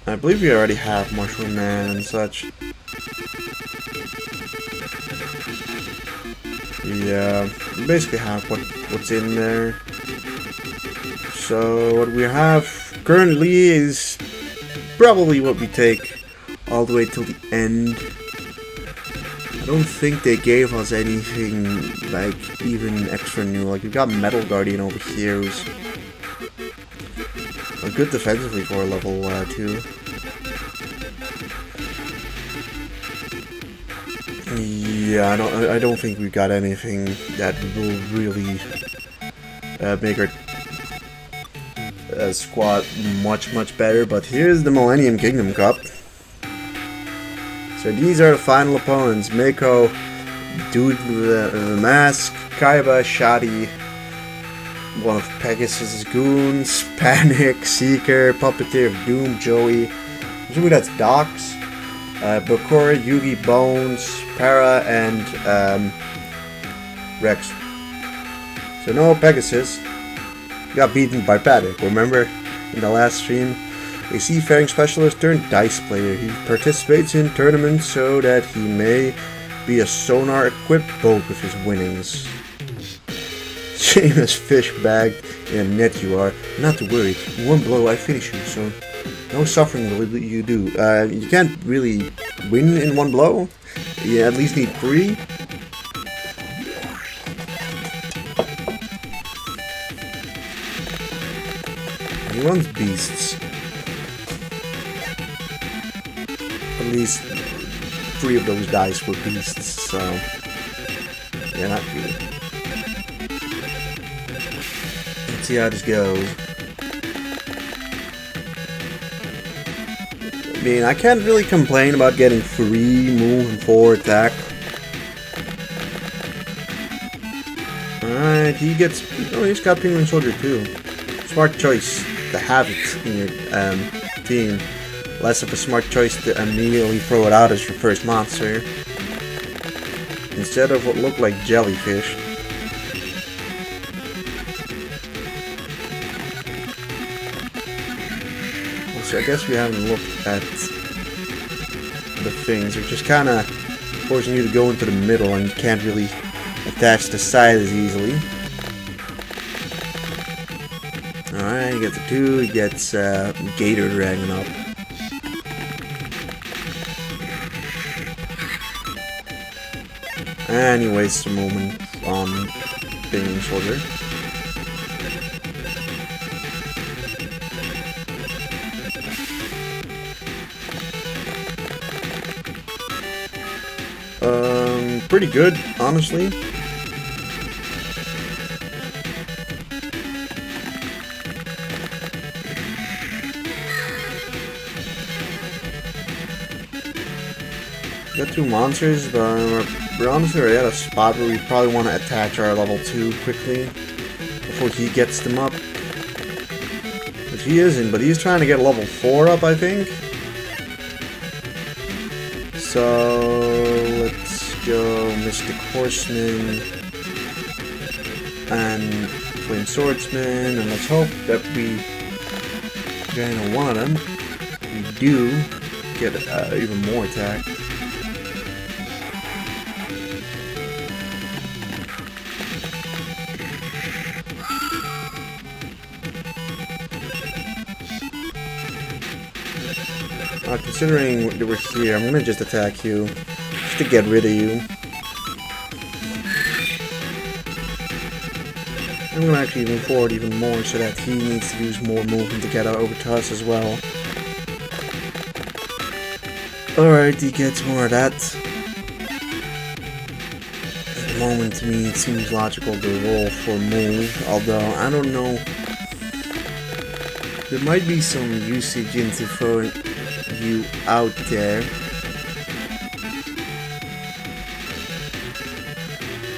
A: I believe we already have Mushroom Man and such. Yeah, we basically have what's in there. So what we have currently is probably what we take all the way till the end. I don't think they gave us anything like even extra new. Like we've got Metal Guardian over here, who's good defensively for level 2. Yeah, I don't think we got anything that will really make our squad much better. But here's the Millennium Kingdom Cup. So these are the final opponents: Mako, Dude with the Mask, Kaiba, Shadi, one of Pegasus' goons, Panic, Seeker, Puppeteer of Doom, Joey. Usually that's Docs, Bakura, Yugi, Bones, Para, and Rex. So no Pegasus. Got beaten by Panic, remember? In the last stream. A seafaring specialist turned dice player. He participates in tournaments so that he may be a sonar-equipped boat with his winnings. Same as fish bagged in a net you are. Not to worry, in one blow I finish you, so no suffering will you do. You can't really win in one blow. You at least need 3. He runs beasts. At least 3 of those dice were beasts, so yeah, not good. Let's see how this goes. I mean, I can't really complain about getting free move and 4 attack. Alright, he gets... Oh, he's got Penguin Soldier too. Smart choice to have it in your team. Less of a smart choice to immediately throw it out as your first monster, instead of what looked like jellyfish. So I guess we haven't looked at the things. They're just kind of forcing you to go into the middle, and you can't really attach the sides easily. Alright, he gets a 2, he gets Gator Dragon up. And he wastes a moment on Pinion Soldier. Pretty good, honestly. Got 2 monsters, but we're honestly at a spot where we probably want to attach our level 2 quickly before he gets them up. Which he isn't, but he's trying to get level 4 up, I think. So let's go Mystic Horseman and Flame Swordsman, and let's hope that we get one of them. We do get even more attack. Considering that we're here, I'm gonna just attack you, just to get rid of you. I'm gonna actually move forward even more so that he needs to use more movement to get over to us as well. Alright, he gets more of that. At the moment, to me, it seems logical to roll for move, although I don't know. There might be some usage into throwing you out there.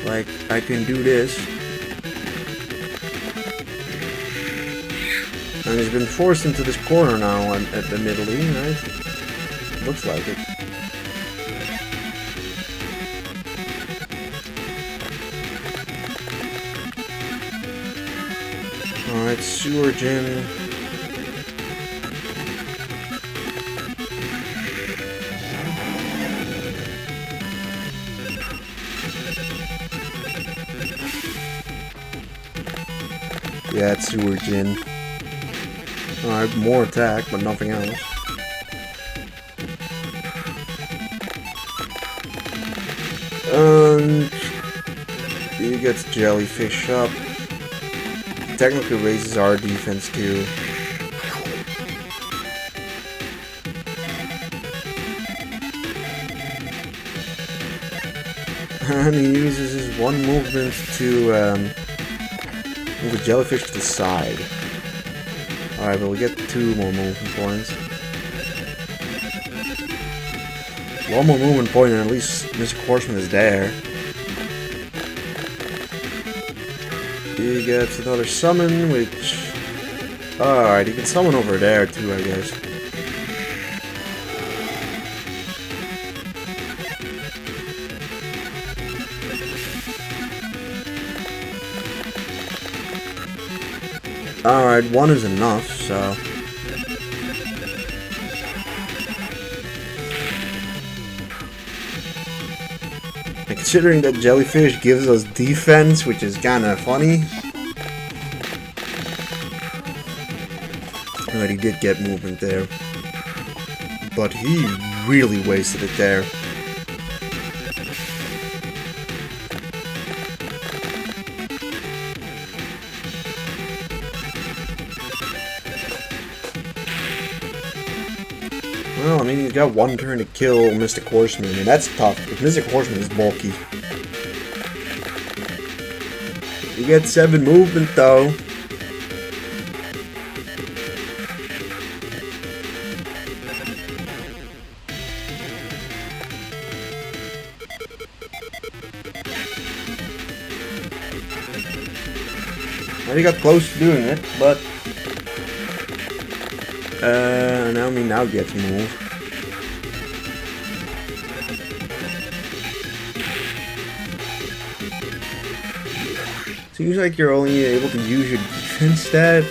A: Like, I can do this. And he's been forced into this corner now at the middle, right? Looks like it. Alright, Sewer Gym. Yeah, it's Sewer Gin. Alright, more attack, but nothing else. He gets Jellyfish up. Technically raises our defense too. And he uses his one movement to move the Jellyfish to the side. Alright, but we get 2 more movement points. One more movement point and at least Mr. Horseman is there. He gets another summon, which... Alright, he can summon over there too, I guess. Alright, 1 is enough, so... And considering that Jellyfish gives us defense, which is kinda funny. But he did get movement there. But he really wasted it there. Well, I mean, he's got 1 turn to kill Mystic Horseman, and that's tough, because Mystic Horseman is bulky. He gets 7 movement, though. Well, he got close to doing it, but... now gets moved. Seems like you're only able to use your defense stat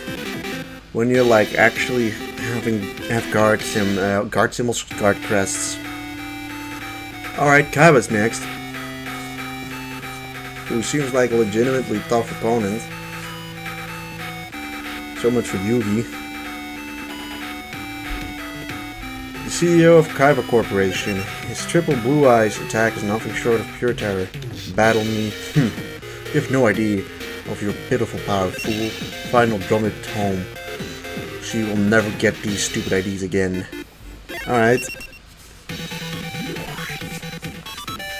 A: when you're like actually have guard symbols, guard crests. Alright, Kaiba's next. Who seems like a legitimately tough opponent. So much for Yugi. The CEO of Kaiba Corporation. His triple blue eyes attack is nothing short of pure terror. Battle me? You have no idea of your pitiful power, fool. Final drum it home. She will never get these stupid IDs again. Alright.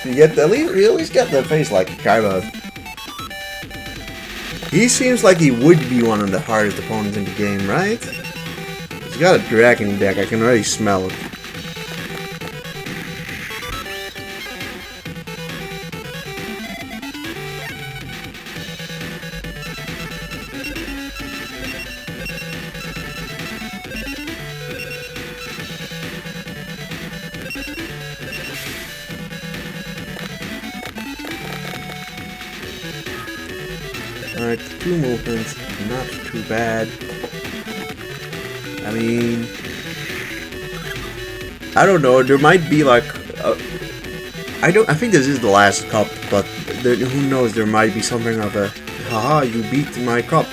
A: You get at least get the face like Kaiba. He seems like he would be one of the hardest opponents in the game, right? He's got a dragon deck, I can already smell it. Alright, 2 movements, not too bad. I mean, I don't know, there might be like, I think this is the last cup, but who knows, there might be something of a, haha, you beat my cup,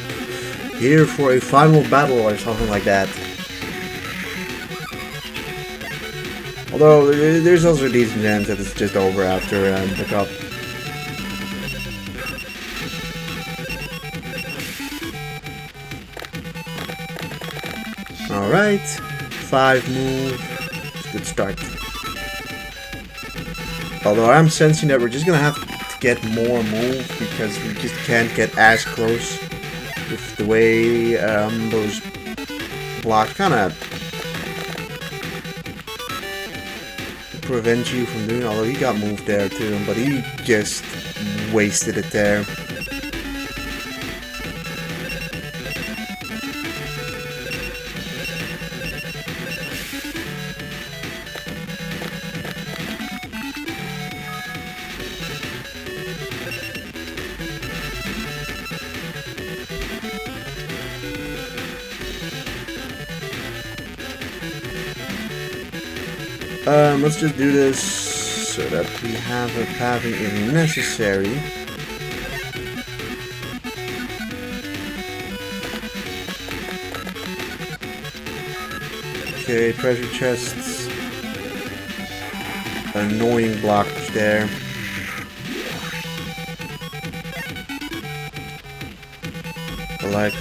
A: here for a final battle or something like that. Although, there's also a decent chance that it's just over after the cup. Alright, 5 move, good start. Although I'm sensing that we're just gonna have to get more moves because we just can't get as close with the way those blocks kinda prevent you from doing, although he got moved there too, but he just wasted it there. Let's just do this so that we have a pathing if necessary. Okay, treasure chests. Annoying blockage there. Collect.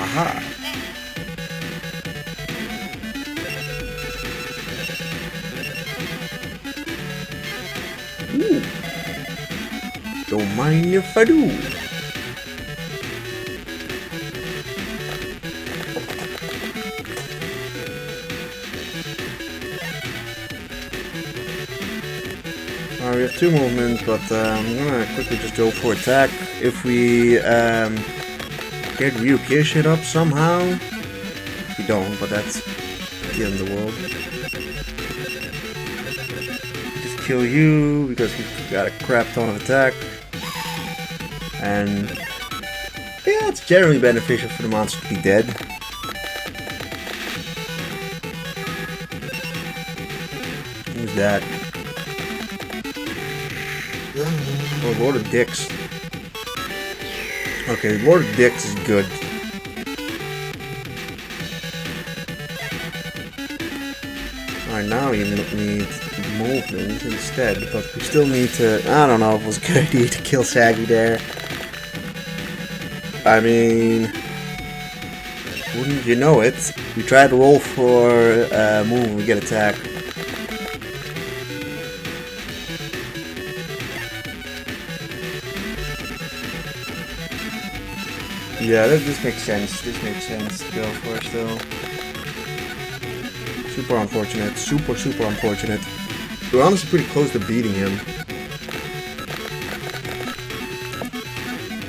A: Aha. Ooh. Don't mind if I do. Alright, we have 2 movements, but I'm gonna quickly just go for attack. If we get Ryuki's shit up somehow. We don't, but that's the end of the world. Just kill you because we've got a crap ton of attack. And yeah, it's generally beneficial for the monster to be dead. Who's that? Oh, Lord of Dicks. Okay, Lord of Dicks is good. Alright, now we need movement instead, but we still need to... I don't know if it was a good idea to kill Saggy there. I mean... wouldn't you know it? We try to roll for move, we get attack. Yeah, this makes sense. This makes sense to go for still. Super unfortunate. Super unfortunate. We're honestly pretty close to beating him.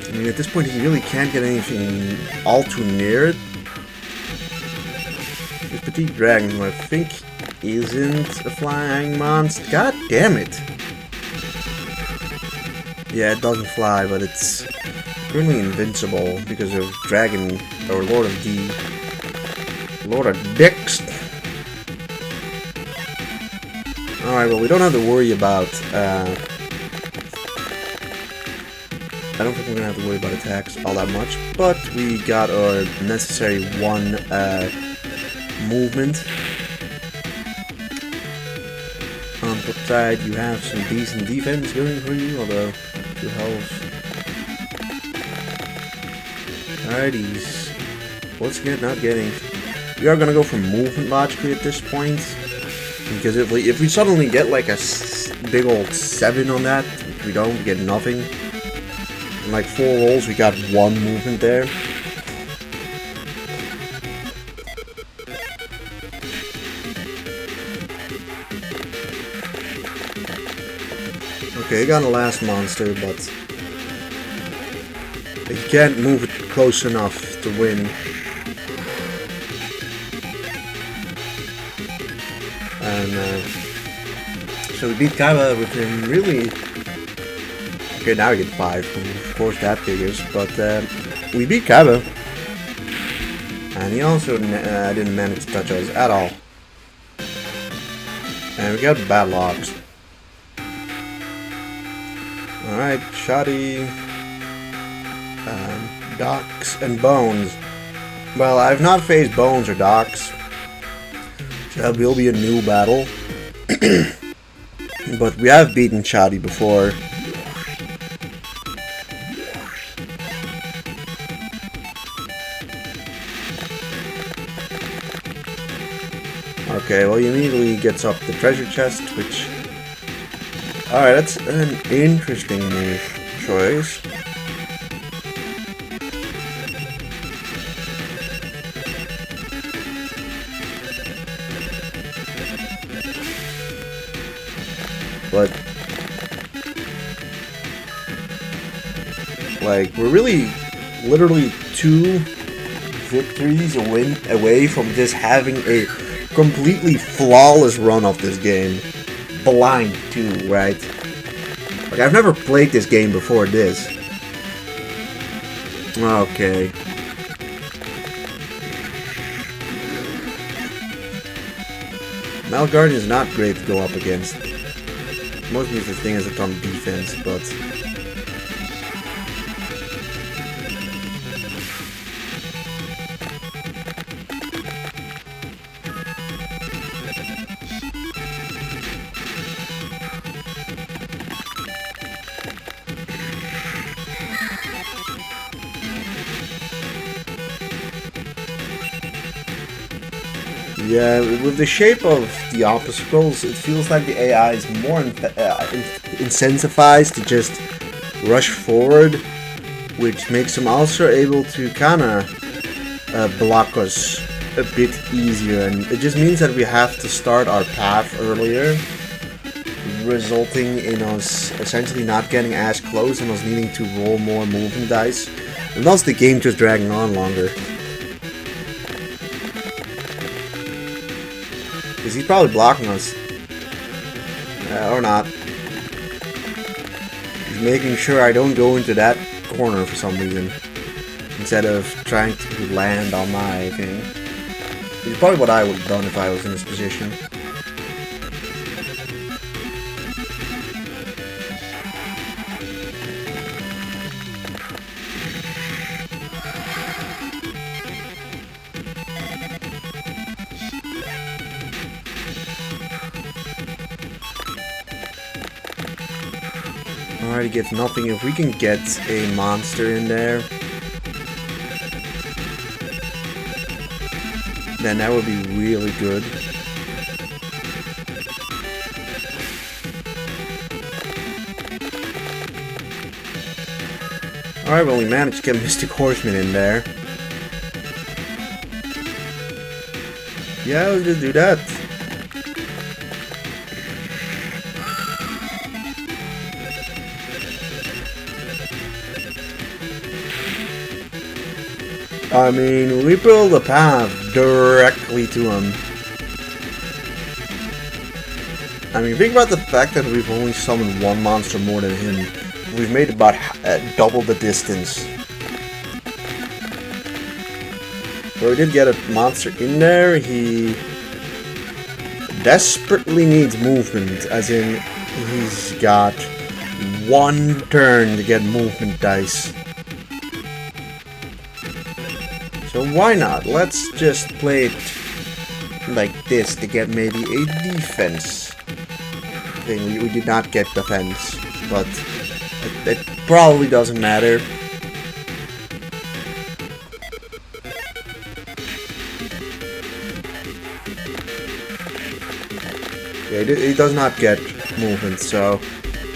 A: I mean, at this point, he really can't get anything all too near it. This petite dragon, I think isn't a flying monster. God damn it. Yeah, it doesn't fly, but it's currently invincible because of Dragon, or Lord of Dicks. Alright, well, we don't have to worry about, I don't think we're gonna have to worry about attacks all that much, but we got our necessary one, movement. On the flip side, you have some decent defense going for you, although 2 health. Alright, he's once again not getting. We are gonna go for movement logically at this point, because if we suddenly get like a big old 7 on that, which we don't, we get nothing. In like 4 rolls, we got 1 movement there. Okay, got a last monster, but you can't move it close enough to win. And so we beat Kaiba with him really. Okay, now we get 5. Of course, that figures. But we beat Kaiba, and he also didn't manage to touch us at all. And we got bad locks. Alright, Shoddy, Docks, and Bones. Well, I've not faced Bones or Docks, so that will be a new battle. But we have beaten Shoddy before. Okay, well, he immediately gets up the treasure chest, which... Alright, that's an interesting move choice. But, like, we're really, literally 2 victories away from just having a completely flawless run of this game. Blind too, right? Like, I've never played this game before this. Okay. Malguardian is not great to go up against. Mostly the thing is it's on defense, but... Yeah, with the shape of the obstacles, it feels like the AI is more incentivized to just rush forward, which makes them also able to kinda block us a bit easier, and it just means that we have to start our path earlier, resulting in us essentially not getting as close and us needing to roll more movement dice, and thus the game just dragging on longer. Because he's probably blocking us. Or not. He's making sure I don't go into that corner for some reason. Instead of trying to land on my thing. Which is probably what I would have done if I was in this position. Alright, he gets nothing. If we can get a monster in there, then that would be really good. Alright, well, we managed to get Mystic Horseman in there. Yeah, let's just do that. I mean, we build a path directly to him. I mean, think about the fact that we've only summoned one monster more than him. We've made about double the distance. But we did get a monster in there. He desperately needs movement, as in he's got one turn to get movement dice. So why not? Let's just play it like this to get maybe a defense thing. We did not get defense, but it probably doesn't matter. Yeah, it does not get movement, so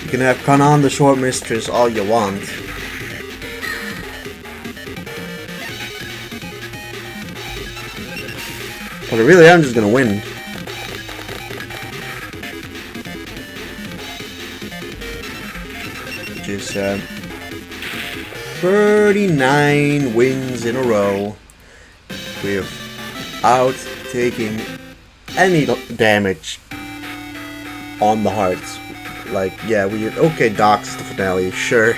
A: you can have Kanan the Short Mistress all you want. But really, I'm just gonna win. Which is 39 wins in a row without taking any damage on the hearts. Like, yeah, okay, Doc's the finale, sure.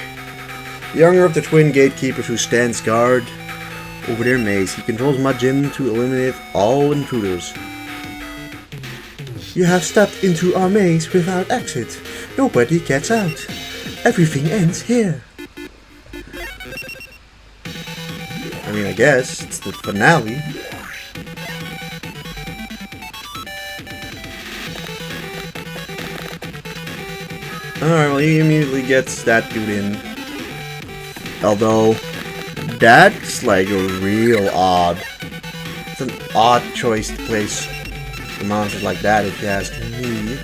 A: The younger of the twin gatekeepers who stands guard over their maze. He controls my gym to eliminate all intruders. You have stepped into our maze without exit. Nobody gets out. Everything ends here. I mean, I guess it's the finale. Alright, well, he immediately gets that dude in. Although, that's like a real odd. It's an odd choice to place the monsters like that, if you ask me.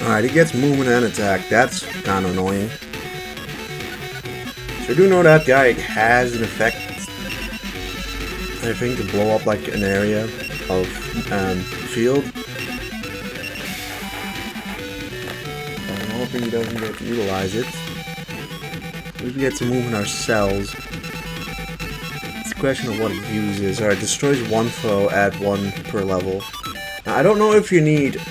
A: Alright, he gets movement and attack. That's kind of annoying. So I do know that guy has an effect, I think, to blow up like an area of field. I'm hoping he doesn't get to utilize it. We can get some movement ourselves. It's a question of what it uses. Alright, destroys one foe at 1 per level. Now, I don't know if you need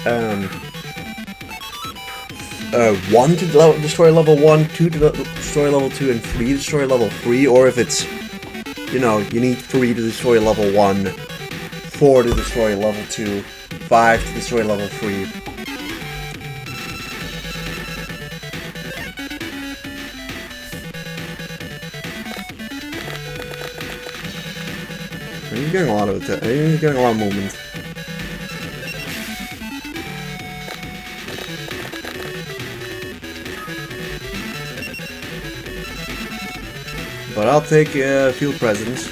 A: 1 to destroy level 1, 2 to destroy level 2, and 3 to destroy level 3, or if it's, you know, you need 3 to destroy level 1, 4 to destroy level 2, 5 to destroy level 3. He's getting a lot of attack. He's getting a lot of movement. But I'll take field presence.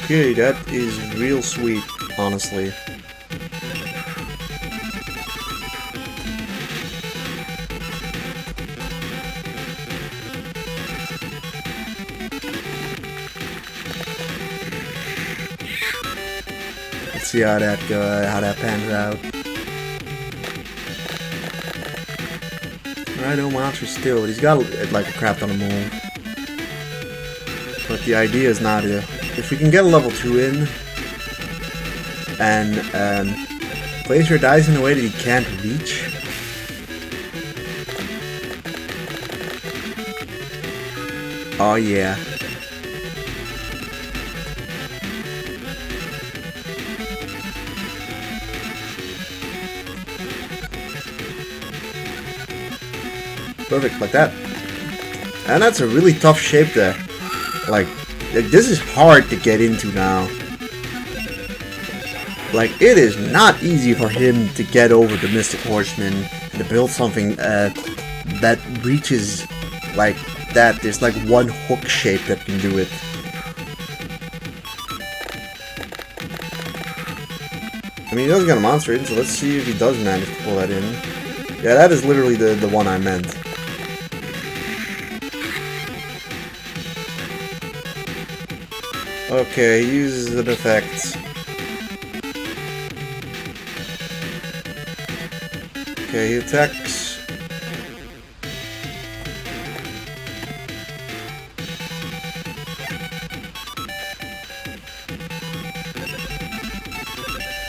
A: Okay, that is real sweet, honestly. Let's see how that pans out. Alright, no monster still, but he's got like a crap ton of move. But the idea is not to. If we can get a level 2 in, and place your dice in a way that he can't reach, oh yeah. Perfect, like that. And that's a really tough shape there. Like, this is hard to get into now. Like, it is not easy for him to get over the Mystic Horseman and to build something that reaches like that. There's like one hook shape that can do it. I mean, he doesn't got a monster in, so let's see if he does manage to pull that in. Yeah, that is literally the one I meant. Okay, he uses an effect. Okay, he attacks.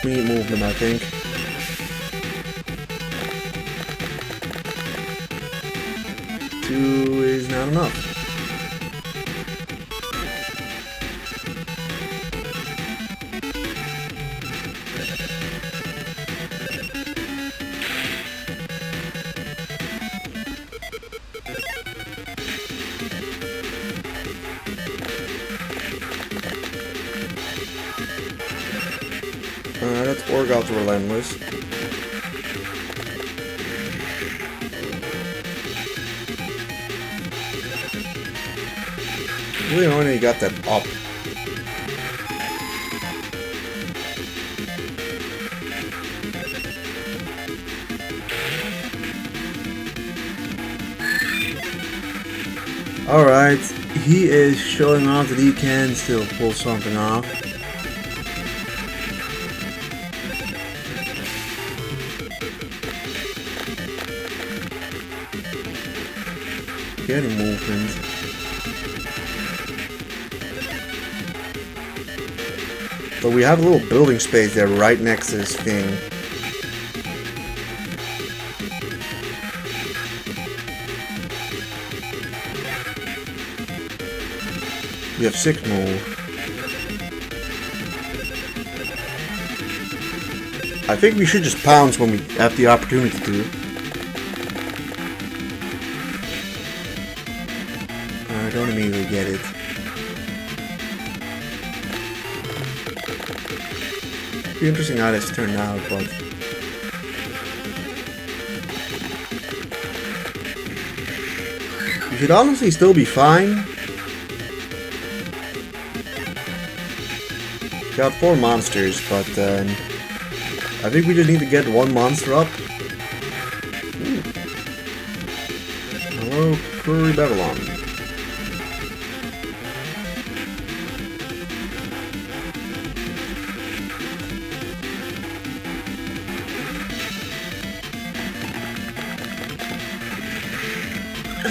A: We need movement, I think. Two is not enough. Let's org out the Relentless. Really only got that up. Alright, he is showing off that he can still pull something off. Getting movement. But we have a little building space there right next to this thing. We have 6 move. I think we should just pounce when we have the opportunity to. I don't immediately get it. Be interesting how this turned out, but we should honestly still be fine. Got 4 monsters, but I think we just need to get 1 monster up. Ooh. Hello, Curry Babylon.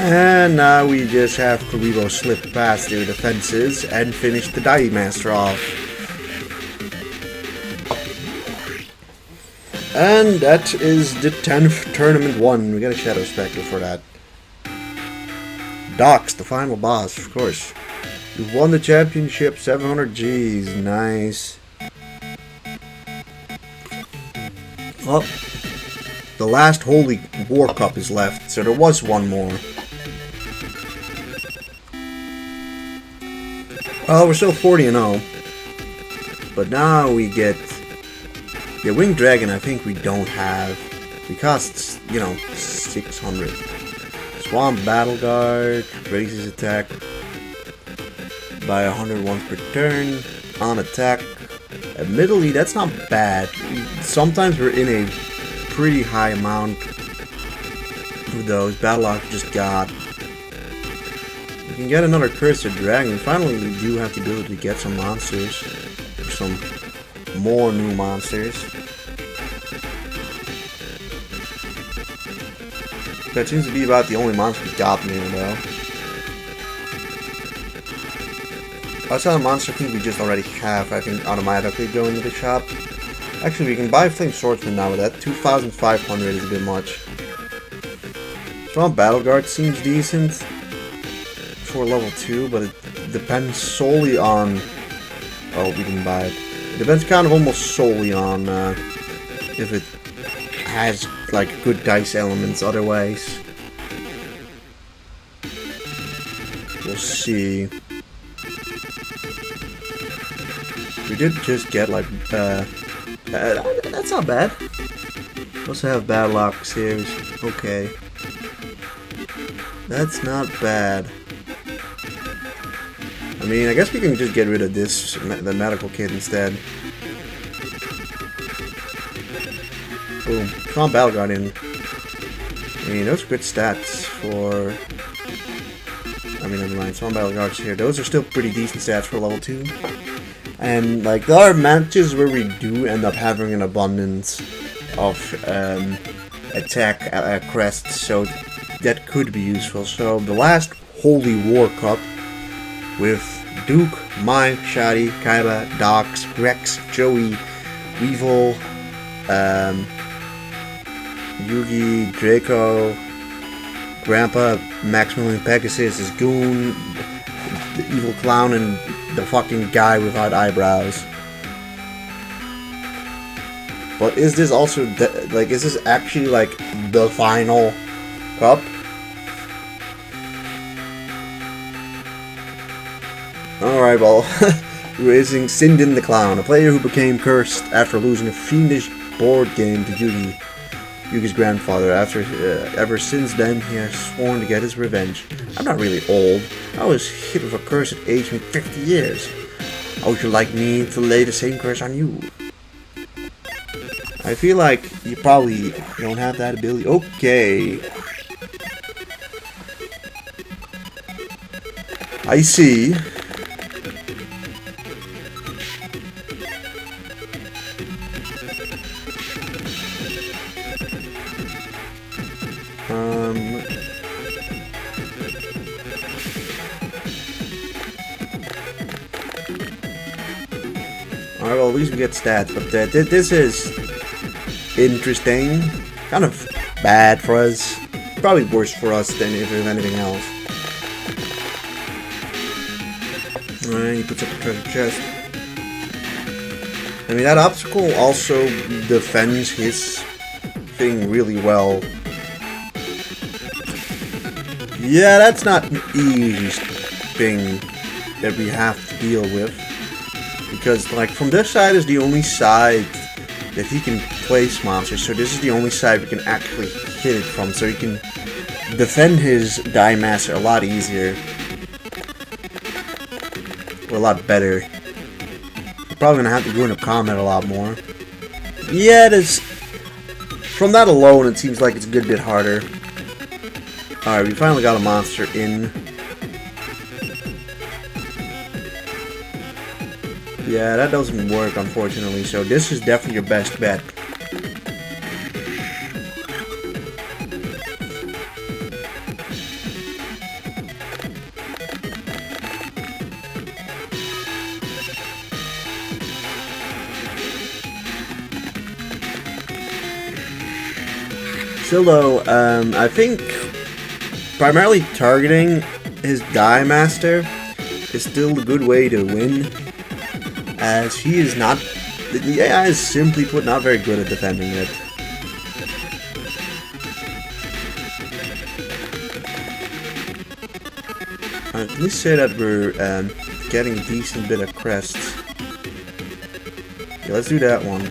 A: And now we just have Kuribo slip past their defenses and finish the Dai Master off. And that is the 10th tournament won. We got a Shadow Spectre for that. Dox, the final boss, of course. You won the championship, 700 Gs, nice. Oh, the last Holy War Cup is left, so there was one more. Well, we're still 40-0. But now we get... Yeah, Winged Dragon I think we don't have. It costs, you know, 600. Swamp Battle Guard raises attack by 100 once per turn. On attack. Admittedly, that's not bad. Sometimes we're in a pretty high amount of those. Battle Lock just got. We can get another Cursed Dragon. Finally, we do have the ability to get some monsters. Or some more new monsters. That seems to be about the only monster we got new though. Outside of monster, I think we just already have. I think automatically go into the shop. Actually, we can buy Flame Swordsman now with that. 2,500 is a bit much. Swamp Battle Guard seems decent for level 2, but it depends solely on. Oh, we didn't buy it. It depends kind of almost solely on if it has like good dice elements otherwise. We'll see. We did just get like, that's not bad. Also have bad luck series. Okay. That's not bad. I mean, I guess we can just get rid of this, the medical kit instead. Boom. Calm Battle Guardian. I mean, those are good stats for... I mean, never mind. Calm Battle Guards here. Those are still pretty decent stats for level 2. And, like, there are matches where we do end up having an abundance of attack crests, so that could be useful. So, the last Holy War Cup with Duke, Mai, Shadi, Kaiba, Dox, Rex, Joey, Weevil, Yugi, Draco, Grandpa, Maximilian Pegasus, Goon, the Evil Clown, and the fucking guy without eyebrows. But is this also, is this actually, like, the final cup? Alright, well, raising Sindin the Clown, a player who became cursed after losing a fiendish board game to Yugi's grandfather. Ever since then, he has sworn to get his revenge. I'm not really old. I was hit with a curse that aged me 50 years. How would you like me to lay the same curse on you? I feel like you probably don't have that ability. Okay. I see. Alright, well, at least we get stats, but this is interesting. Kind of bad for us. Probably worse for us than if there's anything else. Alright, he puts up the treasure chest. I mean, that obstacle also defends his thing really well. Yeah, that's not an easy thing that we have to deal with. Because, like, from this side is the only side that he can place monsters. So this is the only side we can actually hit it from. So he can defend his Die Master a lot easier. Or a lot better. We're probably going to have to go into combat a lot more. Yeah, it is. From that alone, it seems like it's a good bit harder. Alright, we finally got a monster in. Yeah, that doesn't work, unfortunately, so this is definitely your best bet. Still though, I think primarily targeting his Die Master is still a good way to win. As he is not, the AI is simply put not very good at defending it. Let me say that we're getting a decent bit of crests. Okay, let's do that one.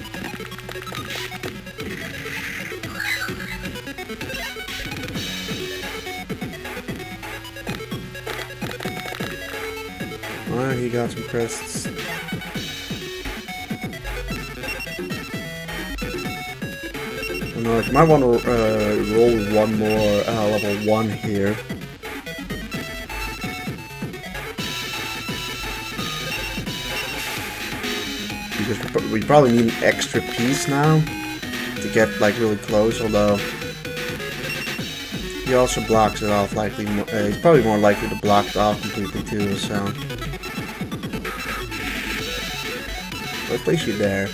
A: Alright, he got some crests. You might want to roll one more level 1 here. Because we probably need an extra piece now to get like really close, although he also blocks it off likely. He's probably more likely to block it off completely too, so let's place you there.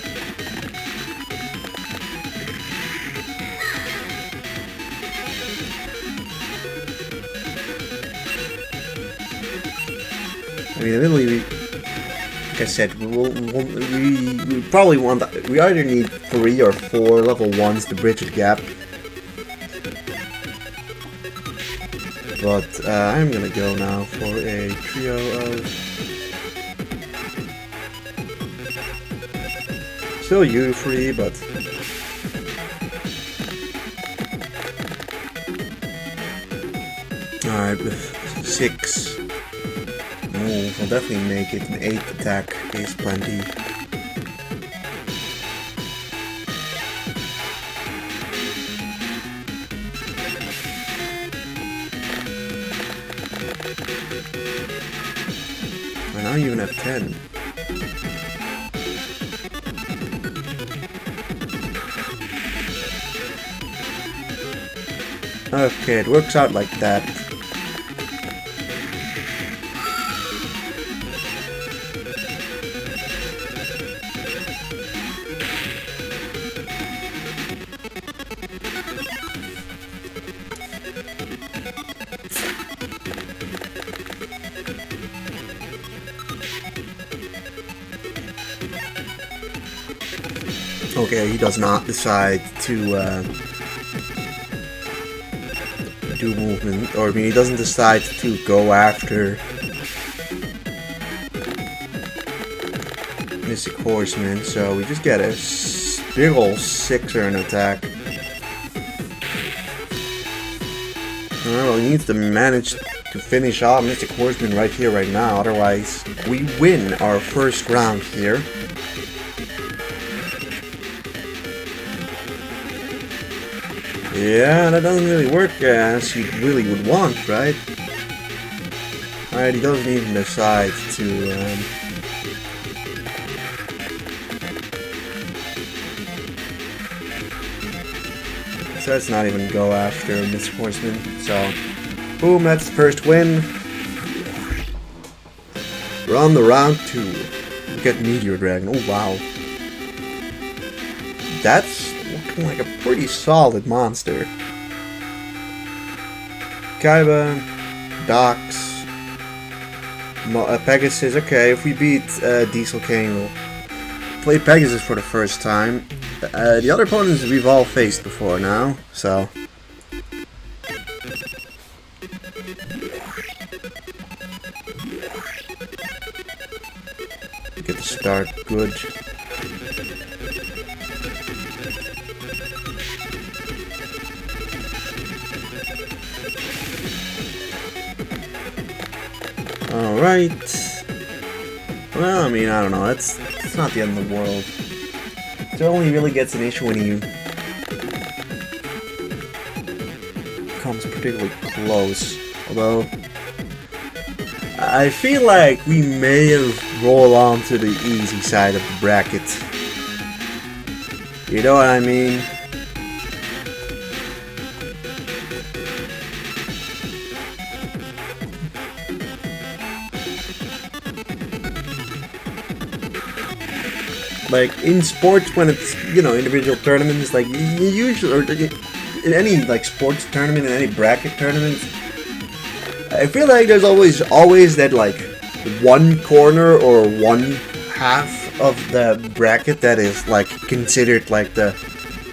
A: I mean, admittedly, like I said, we probably want that. We either need 3 or 4 level 1s to bridge the gap. but I'm gonna go now for a trio of... Still U-free, but... Alright, with 6 move, I'll definitely make it an 8 attack is plenty. I now even have 10. Okay, it works out like that. Okay, he does not decide to do movement, or I mean, he doesn't decide to go after Mystic Horseman, so we just get a big ol' 6er in attack. Well, he needs to manage to finish off Mystic Horseman right here, right now, otherwise we win our first round here. Yeah, that doesn't really work as you really would want, right? Alright, he doesn't even decide to, so let's not even go after Mr. Horseman, so... Boom, that's the first win. We're on the round 2. We get Meteor Dragon, oh wow. That's looking like a pretty solid monster. Kaiba, Dox, Pegasus. Okay, if we beat Diesel King, we'll play Pegasus for the first time. The other opponents we've all faced before now, so... Get the start good. Alright. Well, I mean, I don't know. It's not the end of the world. It only really gets an issue when he comes particularly close. Although, I feel like we may have rolled on to the easy side of the bracket. You know what I mean? Like, in sports, when it's, you know, individual tournaments, like, you usually, or in any, like, sports tournament, in any bracket tournament, I feel like there's always that, like, one corner or one half of the bracket that is, like, considered, like, the,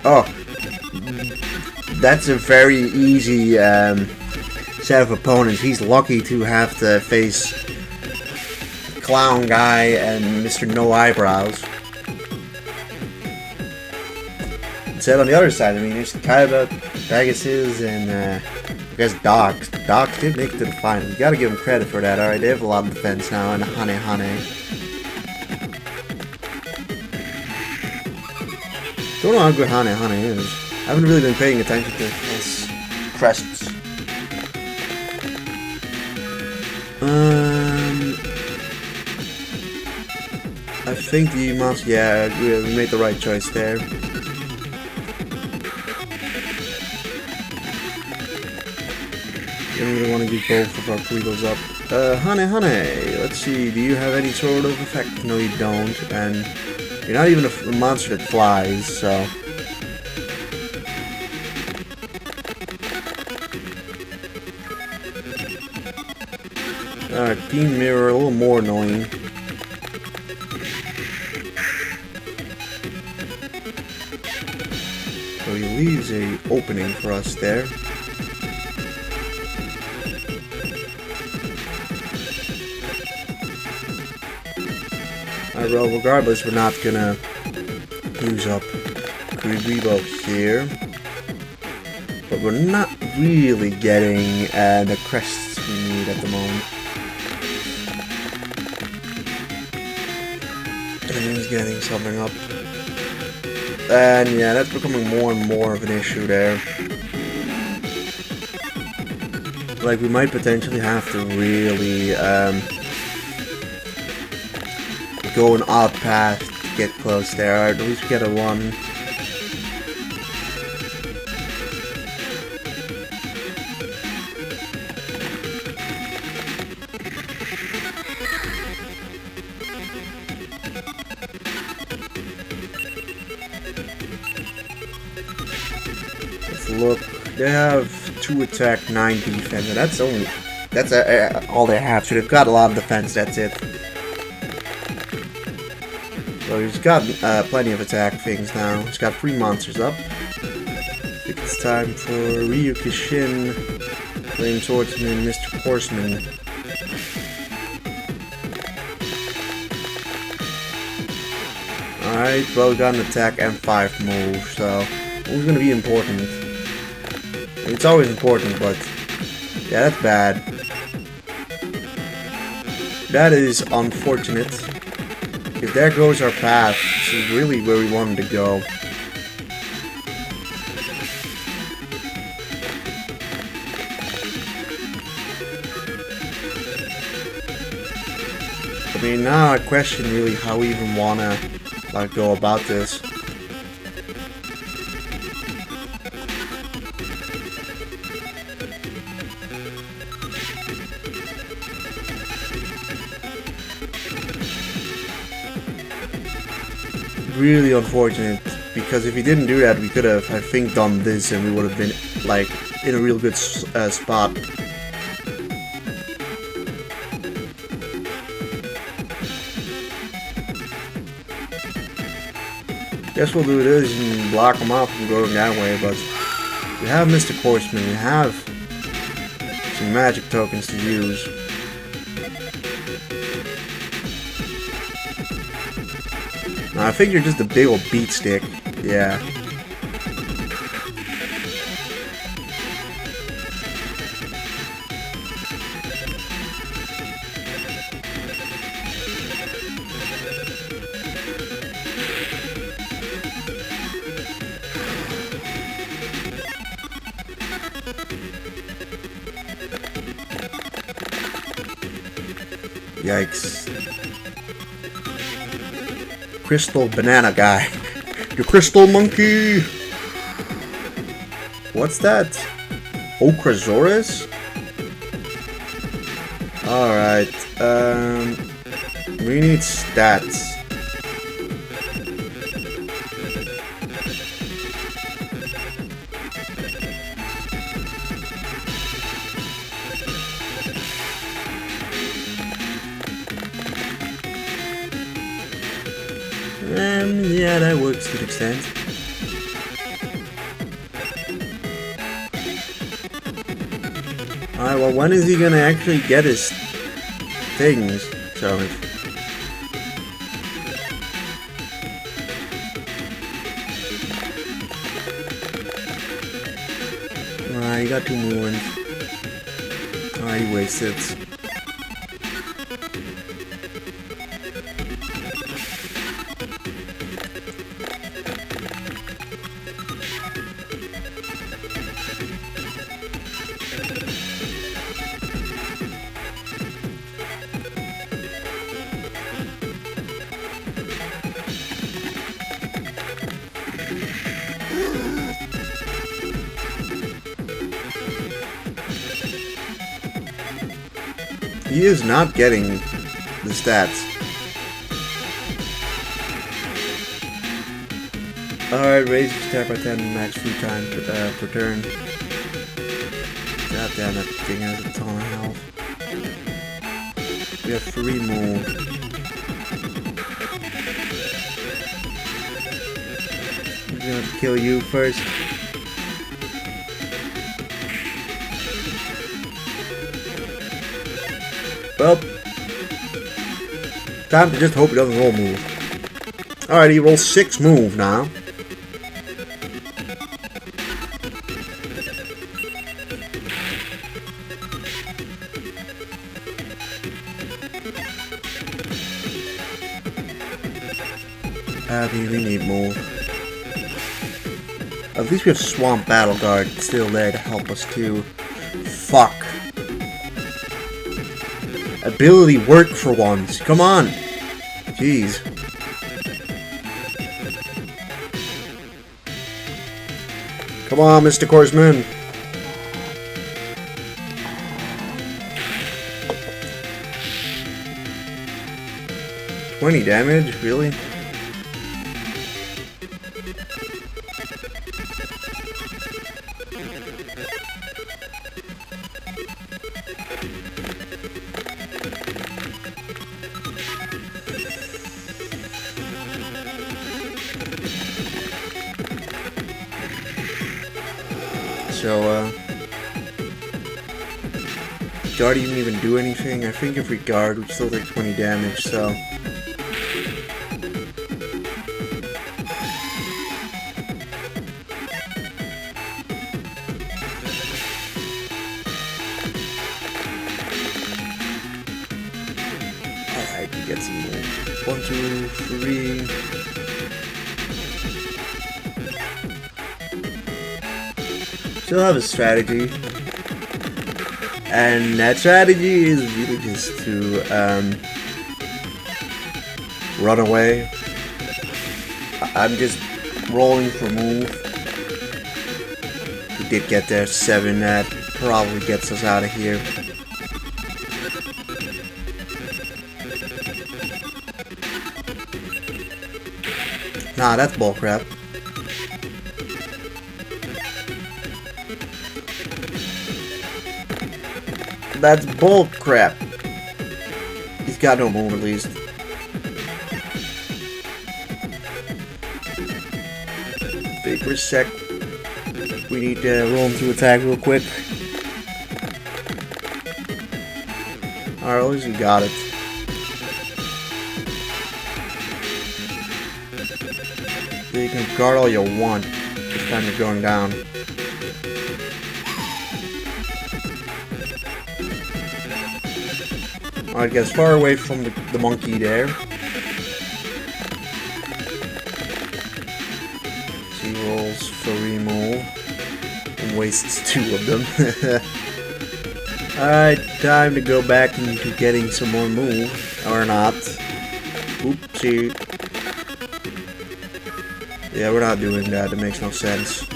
A: oh, that's a very easy, set of opponents. He's lucky to have to face Clown Guy and Mr. No Eyebrows. Instead, on the other side, I mean, there's Kaiba, Pegasus, and I guess Dox. Dox did make it to the final. You gotta give him credit for that. Alright, they have a lot of defense now, and Hane. Don't know how good Hane is. I haven't really been paying attention to his crests. I think the monster, yeah, we made the right choice there. Don't really want to get both of our Plegos up. Hane, let's see, do you have any sort of effect? No, you don't, and you're not even a monster that flies, so... Alright, Team Mirror, a little more annoying. So he leaves a opening for us there. Well, regardless, we're not gonna use up Kuribo here. But we're not really getting the crests we need at the moment. And he's getting something up. And yeah, that's becoming more and more of an issue there. Like, we might potentially have to really go an odd path to get close there. Or at least get a 1. Let's look. They have 2 attack, 9 defense, and that's all they have. So they've got a lot of defense. That's it. So he's got plenty of attack things now. He's got 3 monsters up. I think it's time for Ryu Kishin, Flame Swordsman, Mr. Horseman. Alright, well, we got an attack and 5 move, so it's gonna be important. It's always important, but yeah, that's bad. That is unfortunate. If there goes our path, this is really where we wanted to go. I mean, now I question really how we even wanna like go about this. Really unfortunate, because if he didn't do that, we could have, I think, done this and we would have been like in a real good spot. Guess we'll do this and block him off and go that way, but we have Mr. Horseman, we have some magic tokens to use. Now, I think you're just a big old beat stick. Yeah. Yikes. Crystal banana guy. The crystal monkey! What's that? Okrasaurus? Alright, we need stats. Yeah, that works to an extent. Alright, well, when is he gonna actually get his things? So, alright, he got 2 more ones. Alright, he wasted. He is not getting the stats. Alright, raise his attack by 10 max 3 times per turn. God damn, that thing has a ton of health. We have 3 more. I'm gonna kill you first. Well, time to just hope he doesn't roll move. Alright, he rolls 6 move now. We need move. At least we have Swamp Battle Guard still there to help us too. Fuck. Ability work for once. Come on. Jeez. Come on, Mr. Korsman. $20 damage? Really? So, guard didn't even do anything. I think if we guard, we'd still take 20 damage, so. Alright, we get some more. 1, 2, 3. Still have a strategy, and that strategy is really just to run away. I'm just rolling for move. We did get there 7. That probably gets us out of here. Nah, that's bullcrap. That's bull crap. He's got no move at least. Vapor sec. We need to roll him to attack real quick. Alright, at least we got it. You can guard all you want. This time you're going down. Alright, get as far away from the monkey there. He rolls for remove and wastes 2 of them. Alright, time to go back into getting some more move. Or not. Oopsie. Yeah, we're not doing that. It makes no sense.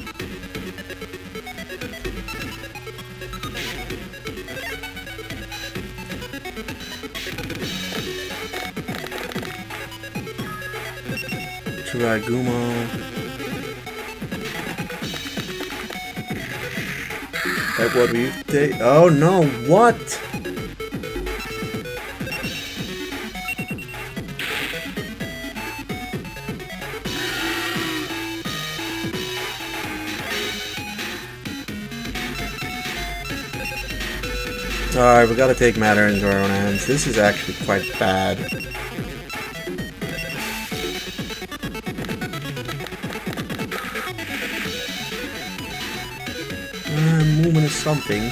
A: Gumo. Like what we take? Oh no! What? Alright, we gotta take matter into our own hands. This is actually quite bad. Movement is something.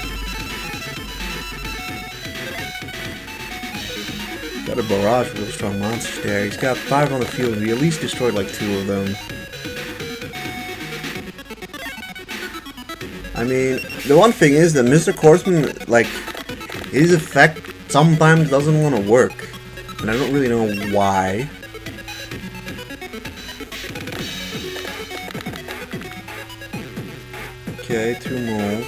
A: Got a barrage of really strong monsters there. He's got 5 on the field. We at least destroyed like 2 of them. I mean, the one thing is that Mr. Korsman, like, his effect sometimes doesn't want to work. And I don't really know why. Okay, 2 more.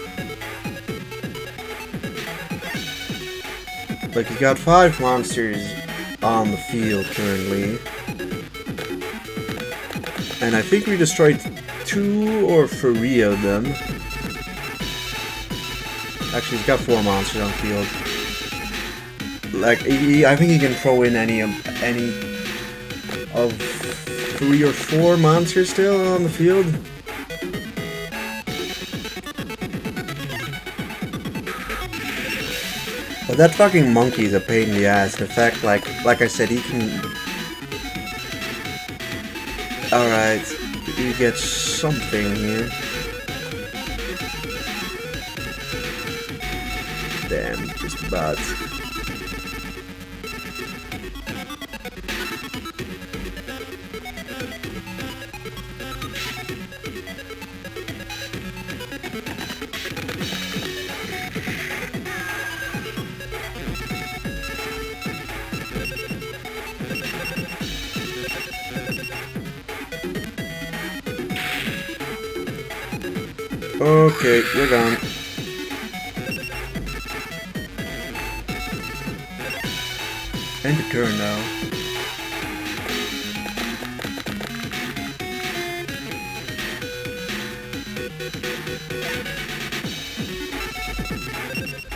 A: Like, he's got 5 monsters on the field currently. And I think we destroyed 2 or 3 of them. Actually, he's got 4 monsters on the field. Like, I think he can throw in any of 3 or 4 monsters still on the field. But that fucking monkey is a pain in the ass. The fact, like I said, he can... Alright, you get something here. Damn, just about. Okay, you're gone. End the turn now.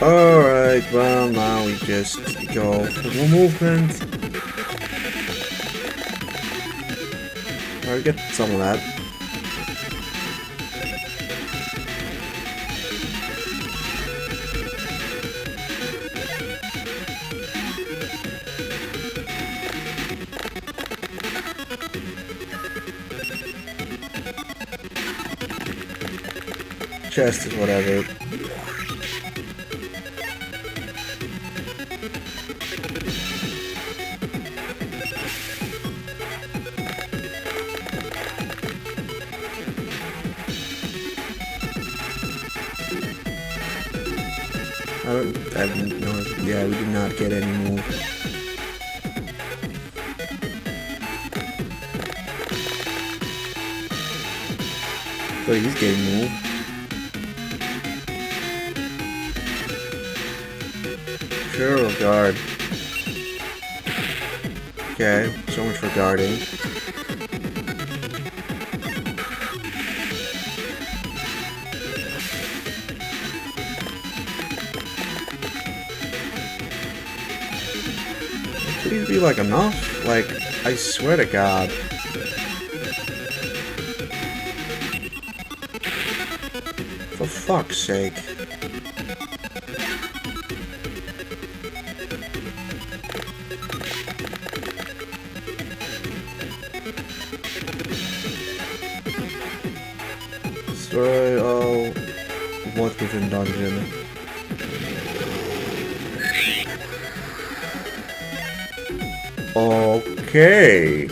A: Alright, well now we just go for more movement. Alright, get some of that. Chest is whatever. I don't know. Yeah, we did not get any more. But he's getting more. Sure, we'll guard. Okay, so much for guarding. Please be like enough? Like, I swear to God. For fuck's sake. Destroy all what within dungeon. Okay.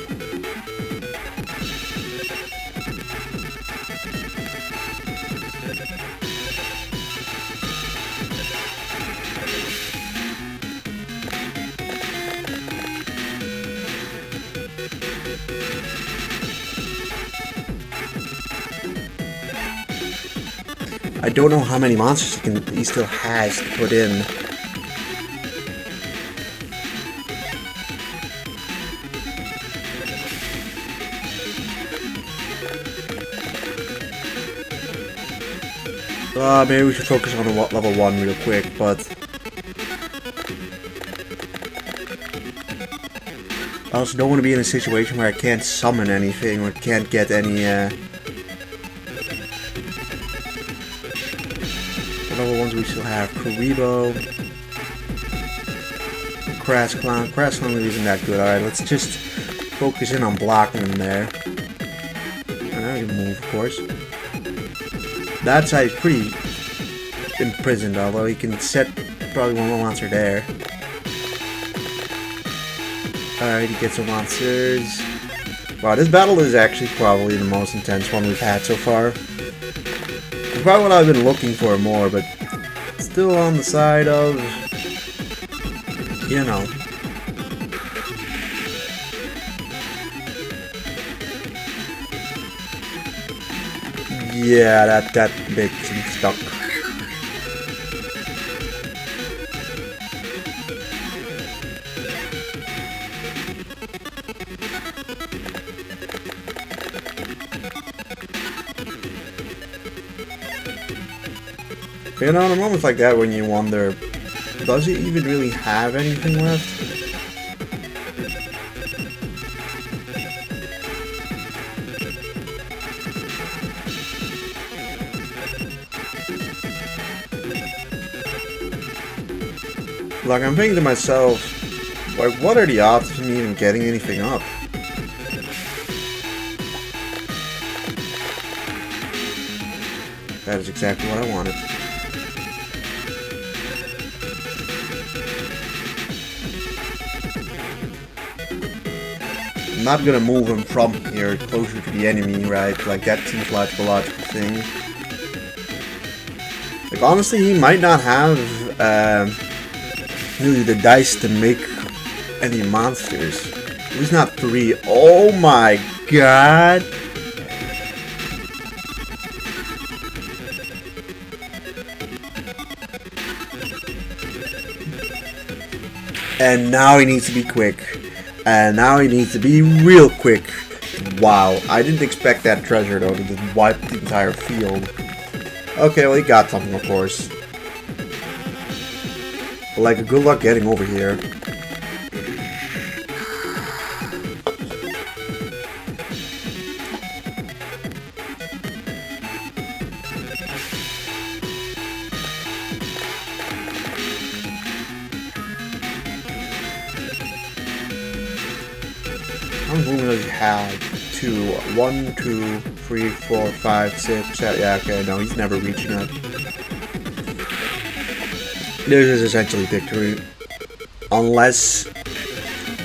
A: I don't know how many monsters he still has to put in. Maybe we should focus on level 1 real quick, but... I also don't want to be in a situation where I can't summon anything or can't get any, What level ones we still have? Karibo. Crash Clown. Crash Clown really isn't that good. Alright, let's just focus in on blocking him there. And now you move, of course. That side is pretty imprisoned, although he can set probably one more monster there. Alright, he gets some monsters. Wow, this battle is actually probably the most intense one we've had so far. It's probably what I've been looking for more, but still on the side of, you know. Yeah, that bit stuck. You know, in a moment like that when you wonder, does he even really have anything left? Like, I'm thinking to myself, like, what are the odds of me even getting anything up? That is exactly what I wanted. I'm not gonna move him from here closer to the enemy, right? Like, that seems like the logical thing. Like, honestly, he might not have really the dice to make any monsters. At least not 3. Oh my god! And now he needs to be quick. And now he needs to be real quick. Wow, I didn't expect that treasure though to just wipe the entire field. Okay, well he got something of course. But like, good luck getting over here. How many moves does he have? 2. 1, 2, 3, 4, 5, 6, 7. Yeah, okay, no, he's never reaching up. This is essentially victory. Unless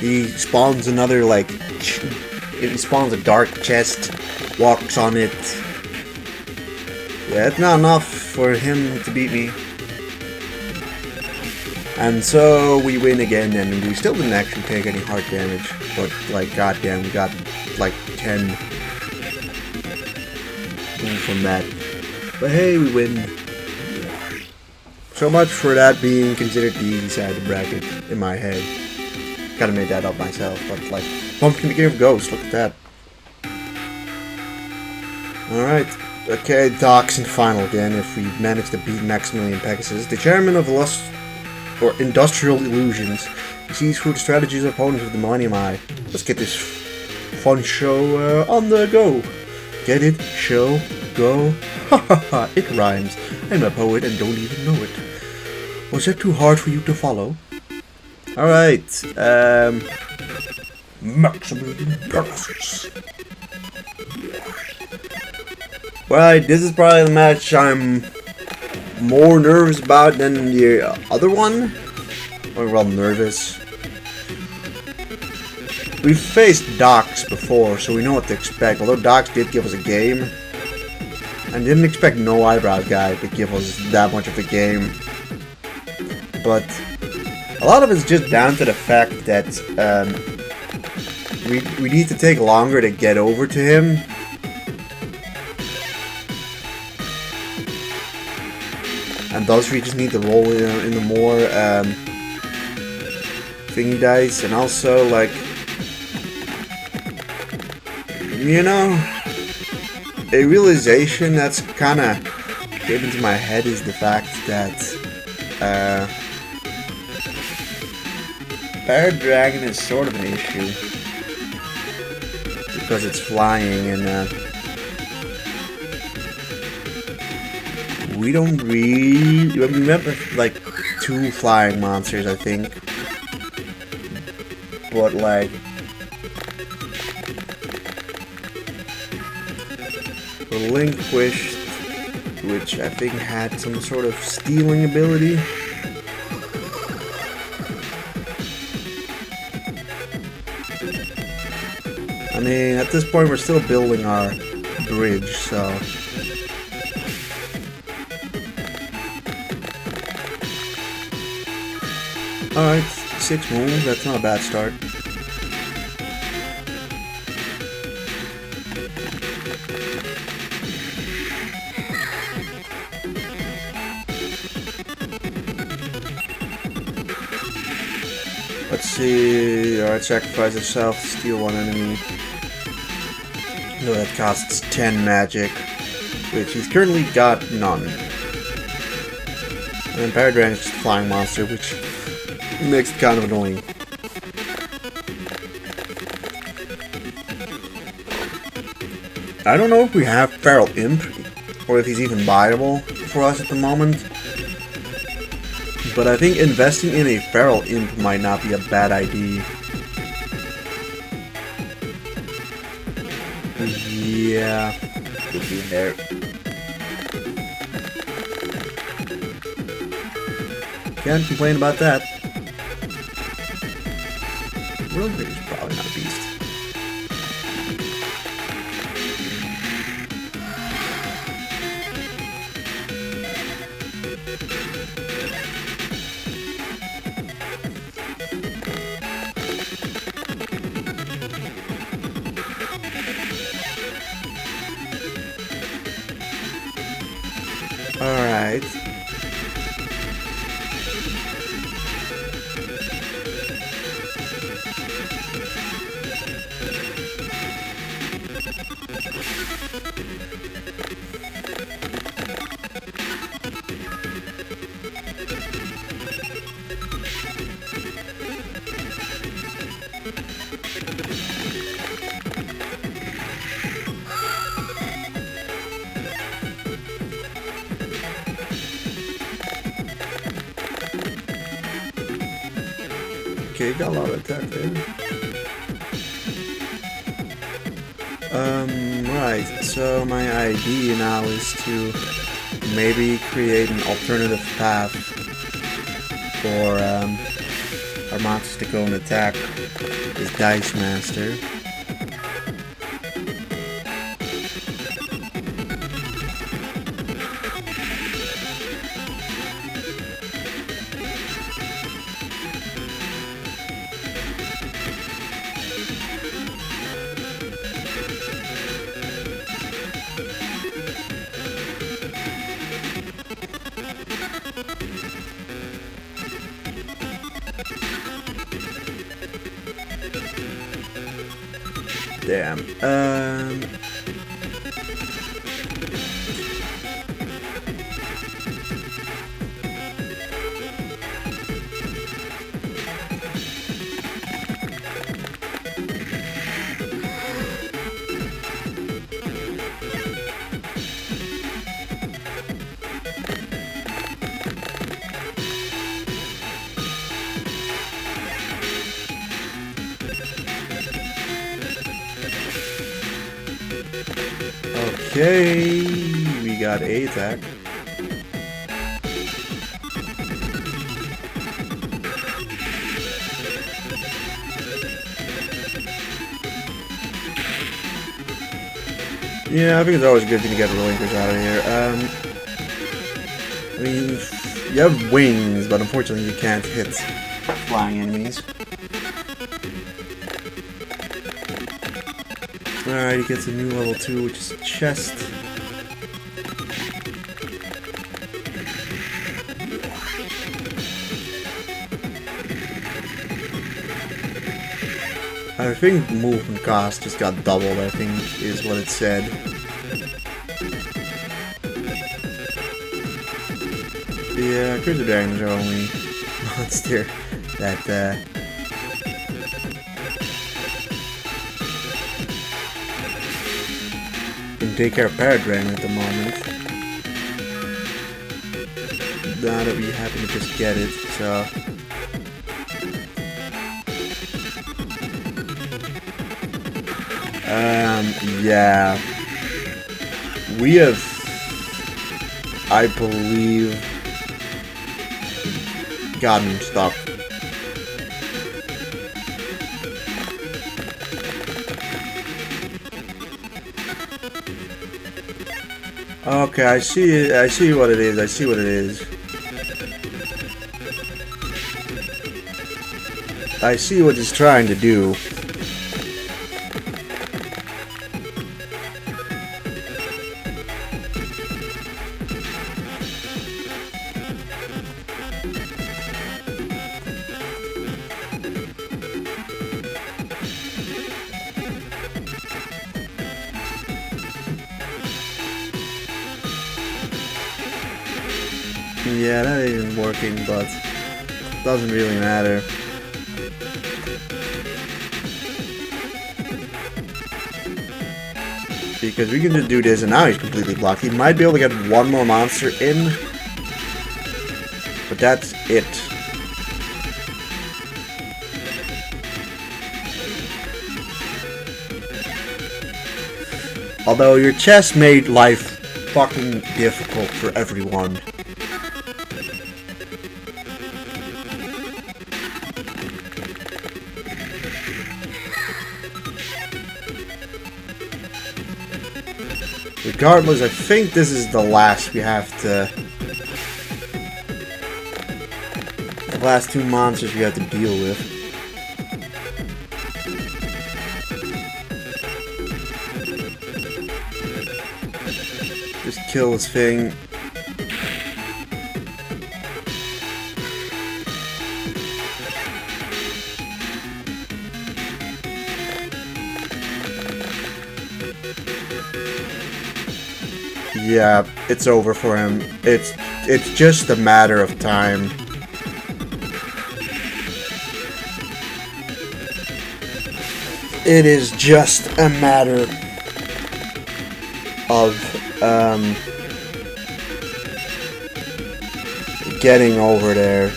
A: he spawns another, like, if he spawns a dark chest, walks on it. Yeah, it's not enough for him to beat me. And so we win again, and we still didn't actually take any heart damage. But, like, goddamn, we got, like, 10 from that. But hey, we win. So much for that being considered the easy side of the bracket in my head. Kinda made that up myself, but, like, Pumpkin the Cave Ghost, look at that. Alright. Okay, Doc's in final again. If we manage to beat Maximilian Pegasus, the chairman of or Industrial Illusions, he sees through the strategies of opponents with the Millennium Eye. Let's get this fun show on the go. Get it? Show? Go? Ha ha ha, it rhymes. I'm a poet and don't even know it. Was that too hard for you to follow? Alright, Maximilian Pegasus. Right, this is probably the match I'm more nervous about than the other one. Or, well, nervous. We've faced Docs before, so we know what to expect. Although Docs did give us a game, I didn't expect No Eyebrows Guy to give us that much of a game. But a lot of it's just down to the fact that we need to take longer to get over to him. And thus we just need to roll in the more thingy dice, and also, like, you know, a realization that's kind of given to my head is the fact that Fire Dragon is sort of an issue because it's flying, and we don't really remember, like, 2 flying monsters, I think. But, like, Relinquished, which I think had some sort of stealing ability. I mean, at this point we're still building our bridge, so alright, 6 moves, that's not a bad start. Let's see, alright, sacrifice itself to steal 1 enemy. No, that costs 10 magic, which he's currently got none. And then Paradragon is just a flying monster, which makes it kind of annoying. I don't know if we have Feral Imp, or if he's even viable for us at the moment. but I think investing in a feral imp might not be a bad idea. Yeah, could be there. Can't complain about that. Real quick is probably not a beast. Alright. Okay, got a lot of attack there. Right, so my idea now is to maybe create an alternative path for our monsters to go and attack this Dice Master. Damn. Okay, we got a attack. Yeah, I think it's always a good thing to get relinquish out of here. I mean, you have wings, but unfortunately you can't hit flying enemies. Alright, he gets a new level 2, which is chest. I think movement cost just got doubled, I think is what it said. Yeah, Crypto Dragons are only monster that can take care of Paradragon at the moment. Now that we happen to just get it, so yeah. We have, I believe, gotten stuck. Okay, I see it. I see what it is. I see what it is. I see what he's trying to do. Yeah, that isn't working, but doesn't really matter. Because we can just do this, and now he's completely blocked. He might be able to get one more monster in, But that's it. Although your chest made life fucking difficult for everyone. Regardless, I think this is the last we have to... the last two monsters we have to deal with. Just kill this thing. Yeah, it's over for him. It's just a matter of time. It is just a matter of getting over there.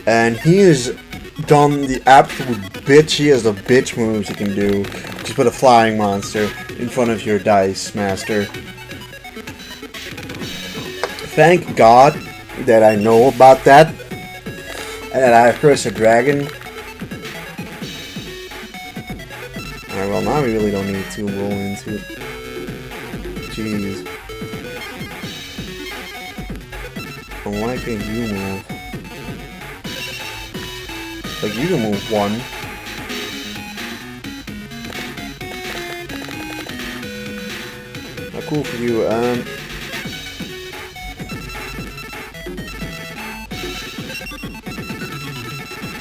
A: And he has done the absolute bitchiest of bitch moves you can do. Just put a flying monster in front of your dice, master. Thank God that I know about that. And that I curse a dragon. Alright, well now we really don't need to roll into it. Jeez. Well, why can't you move? Like, you can move one. Not cool for you,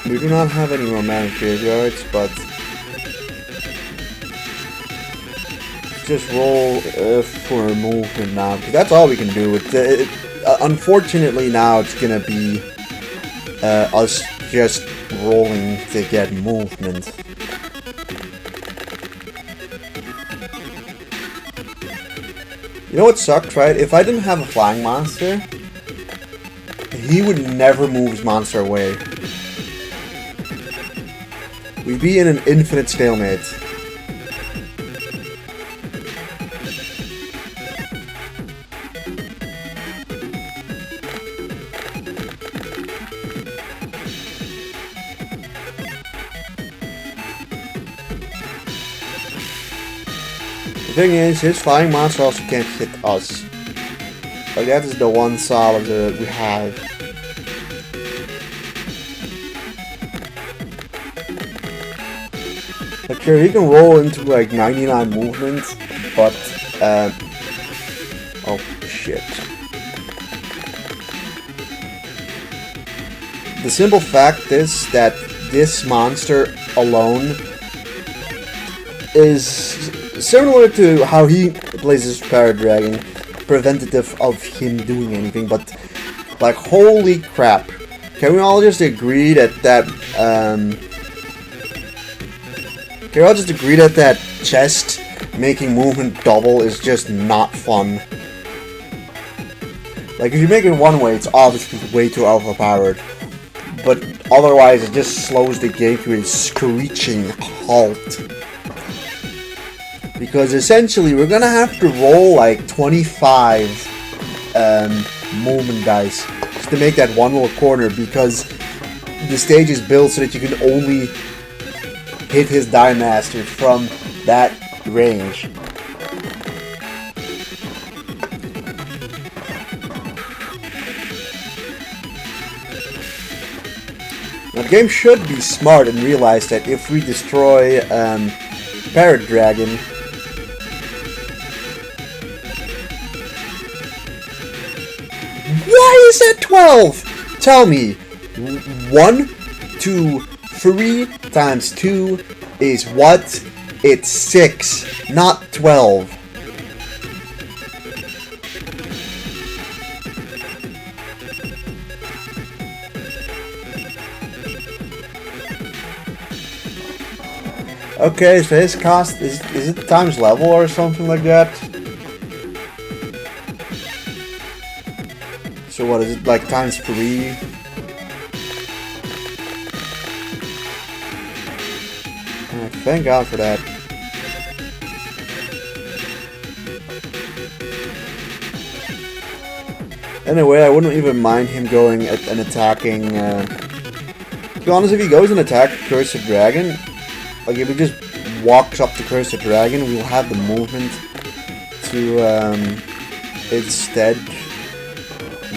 A: we do not have any romantic graveyards, but just roll for movement now, because that's all we can do. Unfortunately, now it's gonna be us just rolling to get movement. You know what sucked, right? If I didn't have a flying monster, he would never move his monster away. We'd be in an infinite stalemate. The thing is, his flying monster also can't hit us. Like, that is the one solid that we have. Like, sure, he can roll into like 99 movements, but oh shit. The simple fact is that this monster alone is similar to how he plays his Paradragon, preventative of him doing anything, but like, holy crap. Can we all just agree that can we all just agree that that chest making movement double is just not fun? Like, if you make it one way, it's obviously way too overpowered. But otherwise, it just slows the game to a screeching halt. Because essentially, we're gonna have to roll like 25 movement dice just to make that one little corner, because the stage is built so that you can only hit his Die Master from that range. Now, the game should be smart and realize that if we destroy Paradragon, why is that 12? Tell me. 1, 2, 3 times 2 is what? It's 6, not 12. Okay, so his cost is it times level or something like that? So what is it, like times 3? Thank God for that. Anyway, I wouldn't even mind him going and attacking. To be honest, if he goes and attacks Cursed Dragon, like if he just walks up to Cursed Dragon, we'll have the movement to instead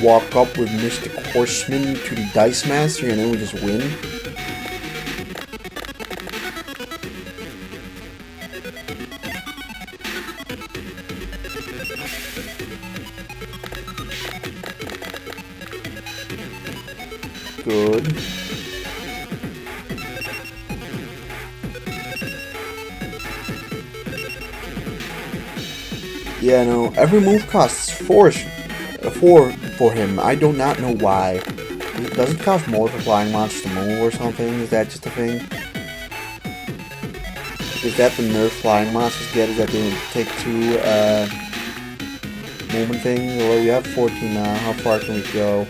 A: walk up with Mystic Horseman to the Dice Master, and then we just win. Good. Yeah, no, every move costs 4 for him. I do not know why. Does it cost more for flying monsters to move or something? Is that just a thing? Is that the nerf flying monsters get? Is that they take 2 movement things? Well, we have 14 now. How far can we go?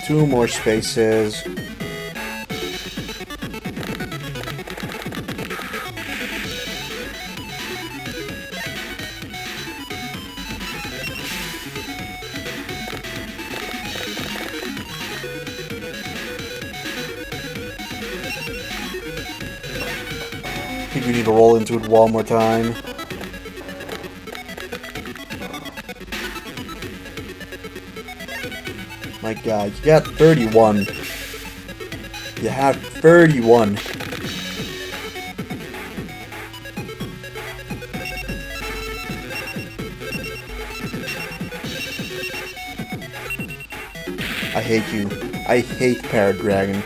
A: 2 more spaces. I think we need to roll into it one more time. My God, you got 31. You have 31. I hate you. I hate Paradragon.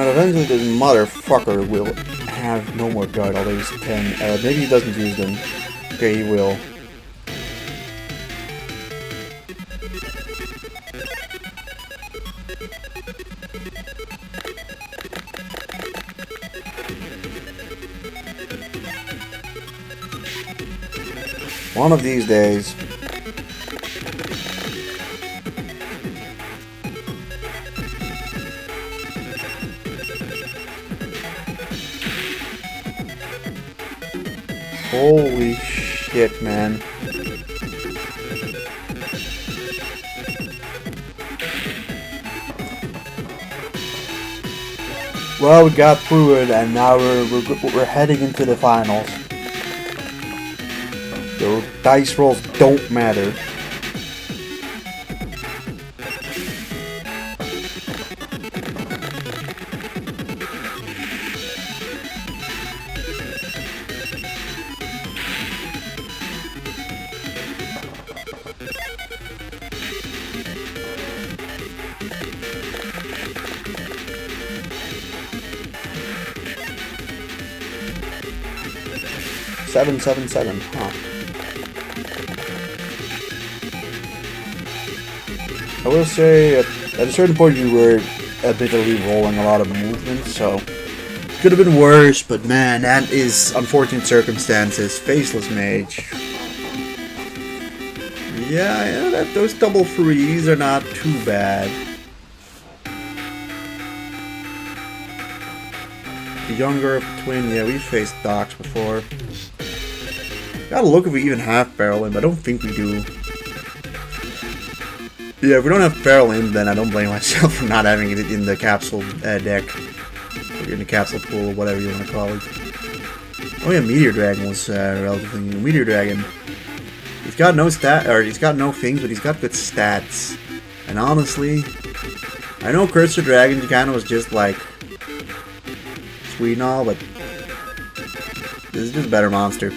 A: Eventually this motherfucker will have no more guard, although he's 10. Maybe he doesn't use them. Okay, he will. One of these days. Holy shit, man. Well, we got through it, and now we're heading into the finals. The dice rolls don't matter. Seven, huh? I will say, at a certain point you were admittedly rolling a lot of movement, so could have been worse, but man, that is unfortunate circumstances. Faceless Mage. Yeah, those double threes are not too bad. The younger twin, yeah, we've faced Docs before. Gotta look if we even have Barrel Imp. I don't think we do. Yeah, if we don't have Barrel Imp, then I don't blame myself for not having it in the capsule deck. Or in the capsule pool, or whatever you want to call it. Oh yeah, Meteor Dragon was relatively new. Meteor Dragon. He's got no he's got no things, but he's got good stats. And honestly, I know Cursed Dragon kind of was just like sweet and all, but this is just a better monster.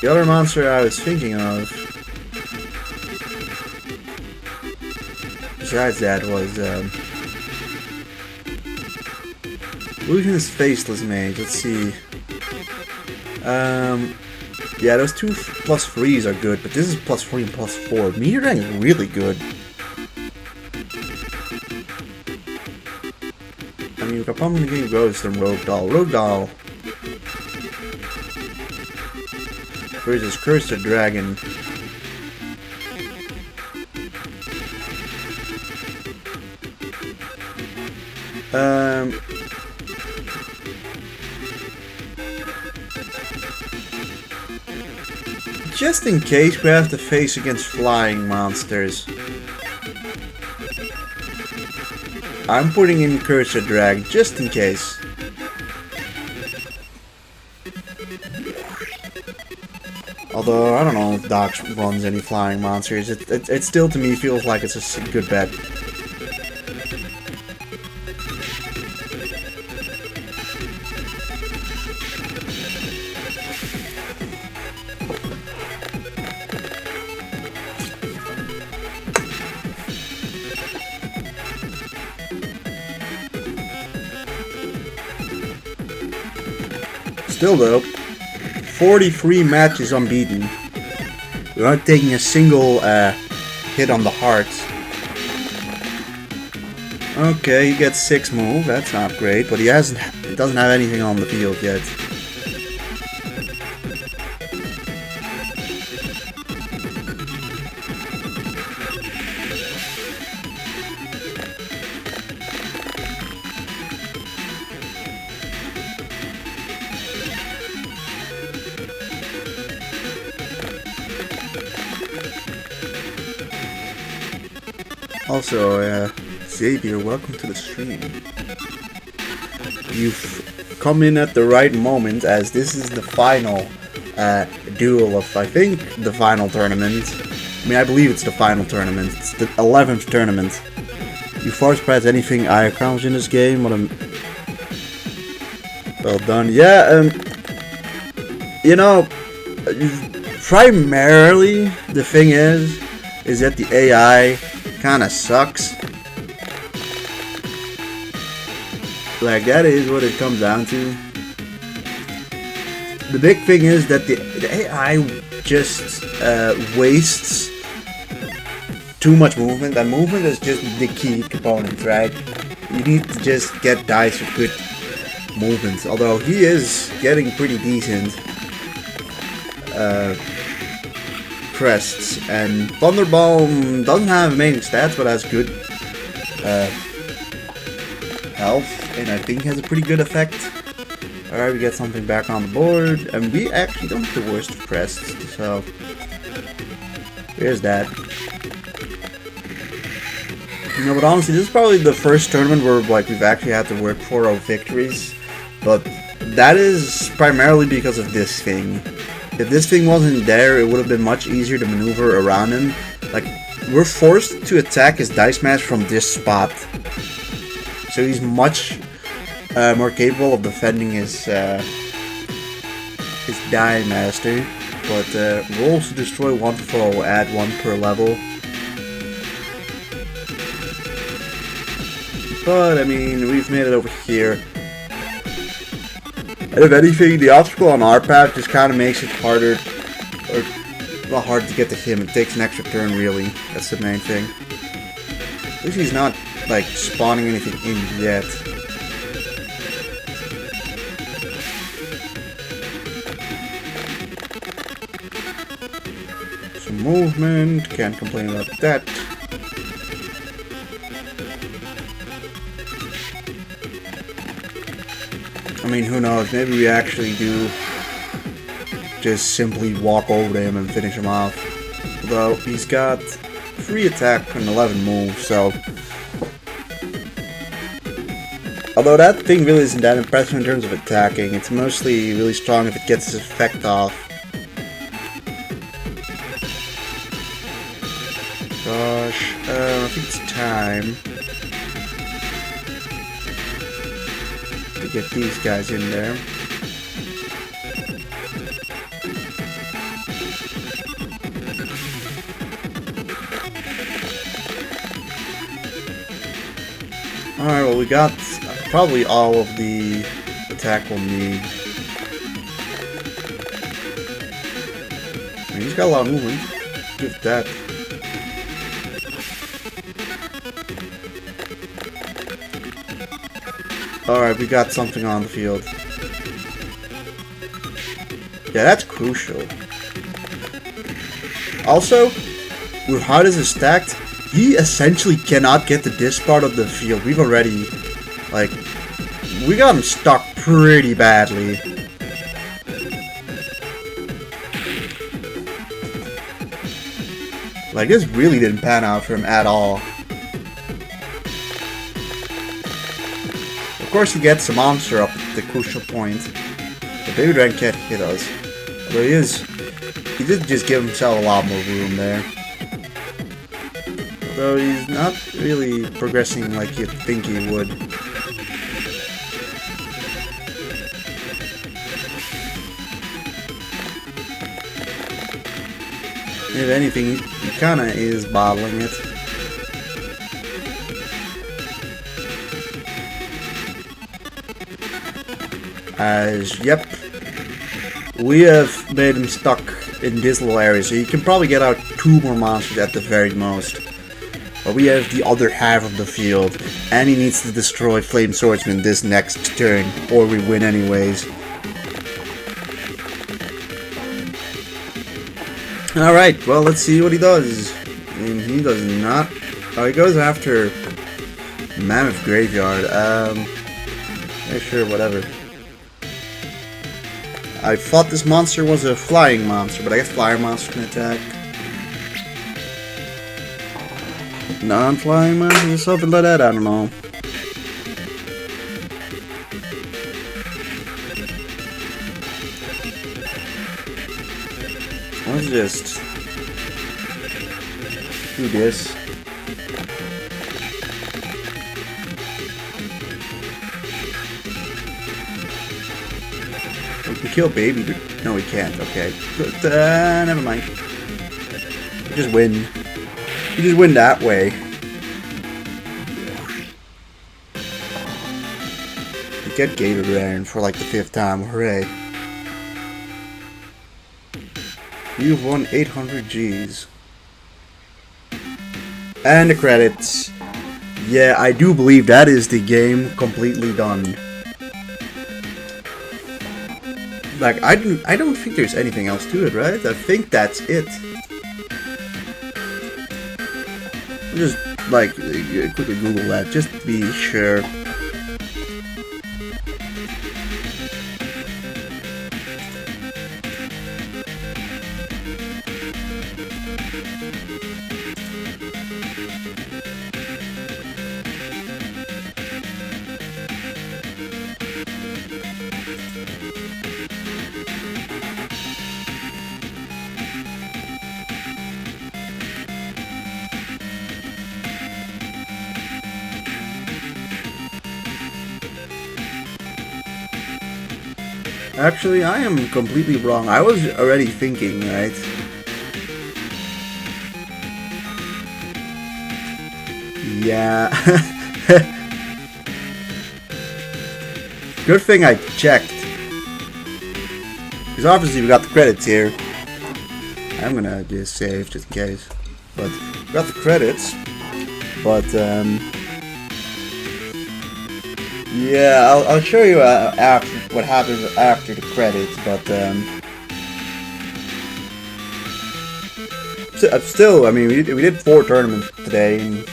A: The other monster I was thinking of, besides that, was the Illusion is faceless mage. Let's see. Yeah, those 2 +3s are good, but this is +3 and +4. Meteor Dragon is really good. I mean, our problem in the game goes from Rogue Doll. Rogue Doll versus Cursed Dragon. Just in case we have to face against flying monsters, I'm putting in Cursed Drag just in case. Although I don't know if Doc runs any flying monsters, it still to me feels like it's a good bet. Still though, 43 matches unbeaten. We're not taking a single hit on the heart. Okay, he gets 6 move. That's not great, but he doesn't have anything on the field yet. Also, Xavier, welcome to the stream. You've come in at the right moment, as this is the final duel of, I think, the final tournament. I mean, I believe it's the final tournament. It's the 11th tournament. You force press anything Eye Crowns in this game. What a... Well done. Yeah, you know, primarily the thing is that the AI kinda sucks. Like, that is what it comes down to. The big thing is that the AI just wastes too much movement, and movement is just the key component, right? You need to just get dice with good movements, although he is getting pretty decent crests, and Thunderball doesn't have amazing stats, but has good health, and I think has a pretty good effect. Alright, we get something back on the board, and we actually don't have the worst of crests, so here's that. You know, but honestly, this is probably the first tournament where like we've actually had to work for our victories, but that is primarily because of this thing. If this thing wasn't there, it would have been much easier to maneuver around him. Like, we're forced to attack his dice match from this spot, so he's much more capable of defending his die master. But rolls to destroy one foe, add 1 per level. But I mean, we've made it over here. And if anything, the obstacle on our path just kind of makes it harder, or not hard to get to him. It takes an extra turn, really. That's the main thing. At least he's not, like, spawning anything in yet. Some movement, can't complain about that. I mean, who knows, maybe we actually do just simply walk over to him and finish him off. Although, he's got 3 attack and 11 moves, so... Although that thing really isn't that impressive in terms of attacking, it's mostly really strong if it gets its effect off. Gosh, I think it's time to get these guys in there. Alright, well, we got probably all of the attack we'll need. I mean, he's got a lot of movement. Give it that. Alright, we got something on the field. Yeah, that's crucial. Also, with how this is stacked, he essentially cannot get to this part of the field. We've already, like, we got him stuck pretty badly. Like, this really didn't pan out for him at all. Of course, he gets a monster up at the crucial point. The Baby Dragon can't hit us. Although he did just give himself a lot more room there. Although he's not really progressing like you'd think he would. If anything, he kinda is bottling it. Yep, we have made him stuck in this little area, so you can probably get out 2 more monsters at the very most. But we have the other half of the field, and he needs to destroy Flame Swordsman this next turn, or we win anyways. Alright, well, let's see what he does. I mean, he does not... Oh, he goes after Mammoth Graveyard. Yeah, sure, whatever. I thought this monster was a flying monster, but I guess flying monsters can attack. Non-flying monsters or something like that, I don't know. Let's just do this. We can kill Baby, but no, we can't. Okay, but never mind. We just win. We just win that way. We get Gator Baron for like the 5th time. Hooray! You've won 800 Gs. And the credits. Yeah, I do believe that is the game completely done. Like, I don't think there's anything else to it, right? I think that's it. Just, like, quickly Google that, just to be sure. Actually, I am completely wrong. I was already thinking, right? Yeah. Good thing I checked. Because obviously we got the credits here. I'm gonna just save just in case. But we got the credits. But, yeah, I'll show you after what happens after the credits, but still, I mean, we did 4 tournaments today, and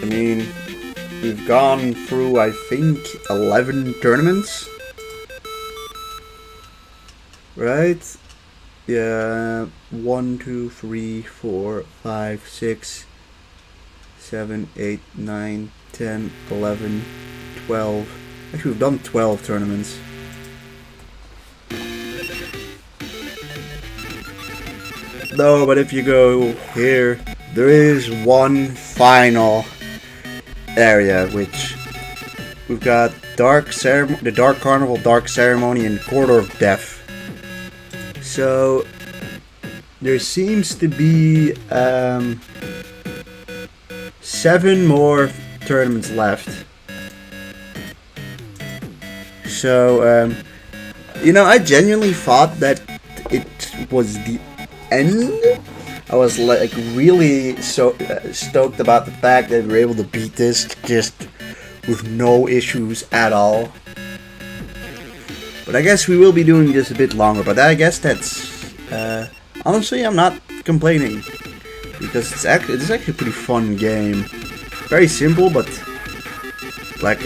A: I mean, we've gone through, I think, 11 tournaments, right? Yeah, 1, 2, 3, 4, 5, 6, 7, 8, 9, 10, 11, 12. Actually, we've done 12 tournaments. No, but if you go here, there is one final area, which we've got the Dark Carnival, Dark Ceremony, and Corridor of Death. So there seems to be 7 more tournaments left. So, you know, I genuinely thought that it was the end. I was like really stoked about the fact that we were able to beat this just with no issues at all. But I guess we will be doing this a bit longer. But I guess that's honestly, I'm not complaining because it's actually a pretty fun game. Very simple, but like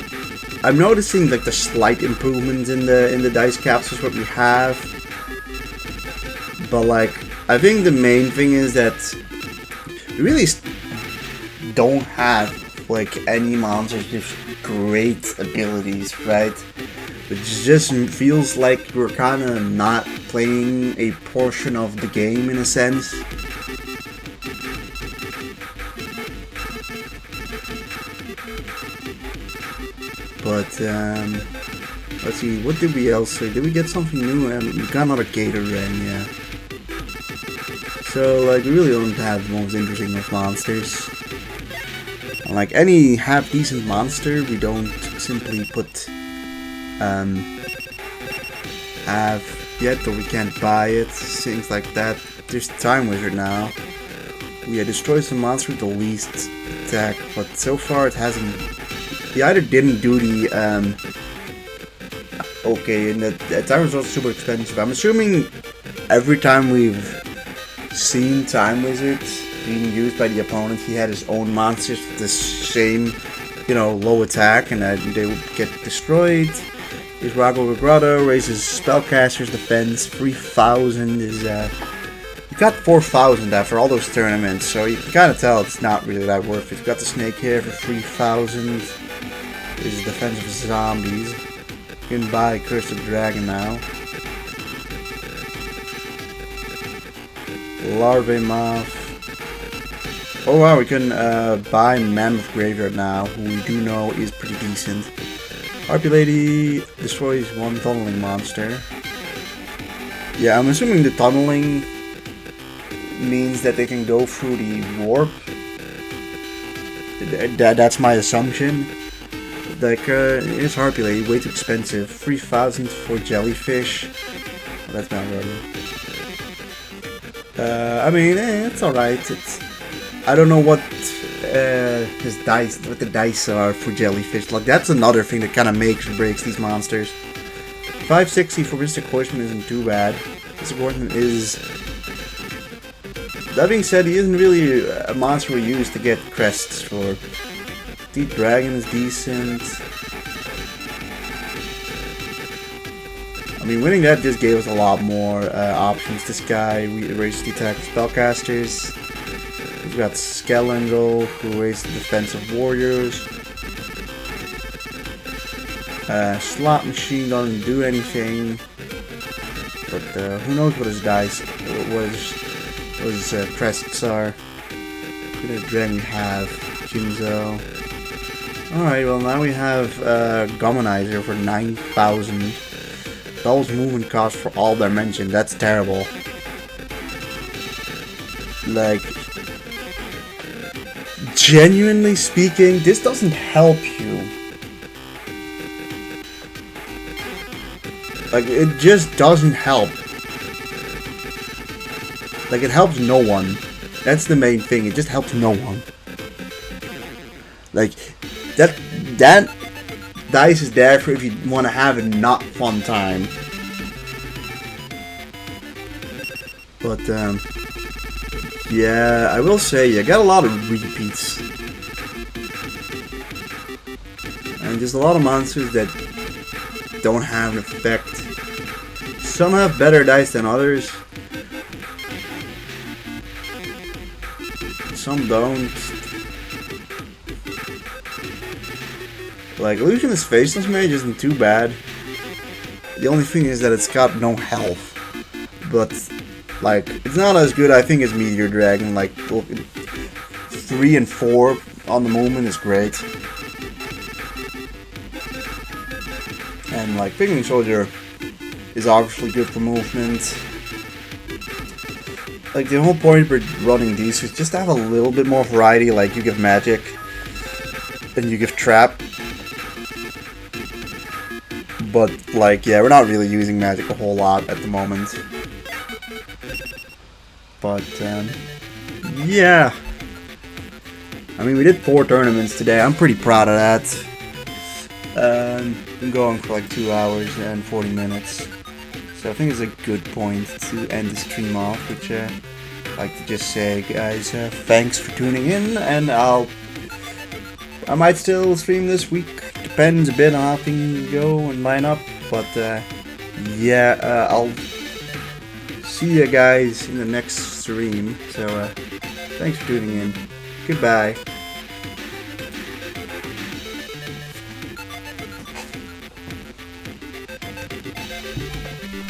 A: I'm noticing like the slight improvements in the dice capsules what we have. But like I think the main thing is that we really don't have like any monsters with great abilities, right? It just feels like we're kind of not playing a portion of the game in a sense. But let's see, what did we else say? Did we get something new? We got another gator then, yeah. So like we really don't have the most interesting of monsters. And, like any half decent monster, we don't simply put have yet, or we can't buy it, things like that. There's Time Wizard now. We destroy some monster with the least attack, but so far it hasn't. He either didn't do the okay, and the Time Wizard was super expensive. I'm assuming every time we've seen Time Wizards being used by the opponent, he had his own monsters with the same, you know, low attack, and they would get destroyed. His Rago Grotto raises Spellcaster's defense. 3,000 is you got 4,000 after all those tournaments, so you can kind of tell it's not really that worth it. You got the Snake here for 3,000. His defense of zombies. You can buy Curse of the Dragon now. Larvae Moth. Oh wow, we can buy Mammoth Graveyard now, who we do know is pretty decent. Harpy Lady destroys one tunneling monster. Yeah, I'm assuming the tunneling means that they can go through the warp. That's my assumption. Like, it's Harpy Lady, way too expensive. 3,000 for Jellyfish. Oh, that's not ready. I mean, it's alright. I don't know what the dice are for Jellyfish. Like, that's another thing that kind of makes or breaks these monsters. 560 for Mystic Horseman isn't too bad. Mystic Horseman is... That being said, he isn't really a monster we use to get crests for. Deep Dragon is decent. I mean, winning that just gave us a lot more options. This guy, we erased the attack of Spellcasters. We've got Skellingle, who raised the defense of warriors. Slot Machine doesn't do anything. But who knows what his dice, what his crests are. What kind of dragon we have? Jinzo. Alright, well now we have Gomanizer for 9,000. Doubles movement cost for all dimensions. That's terrible. Like, genuinely speaking, this doesn't help you. Like, it just doesn't help. Like, it helps no one. That's the main thing. It just helps no one. Like, that dice is there for if you want to have a not fun time. But, yeah, I will say, you got a lot of repeats. And just a lot of monsters that don't have an effect. Some have better dice than others. Some don't. Like, Illusionist Faceless Mage isn't too bad. The only thing is that it's got no health. But, like, it's not as good, I think, as Meteor Dragon. Like, 3 and 4 on the movement is great. And, like, Pigman Soldier is obviously good for movement. Like, the whole point for running these is just to have a little bit more variety. Like, you give magic. and you give trap. But, like, yeah, we're not really using magic a whole lot at the moment. But, yeah. I mean, we did 4 tournaments today. I'm pretty proud of that. Been going for like 2 hours and 40 minutes. So I think it's a good point to end the stream off, which I'd like to just say, guys, thanks for tuning in, and I might still stream this week. Depends a bit on how things go and line up, but yeah, I'll see you guys in the next stream. So thanks for tuning in. Goodbye.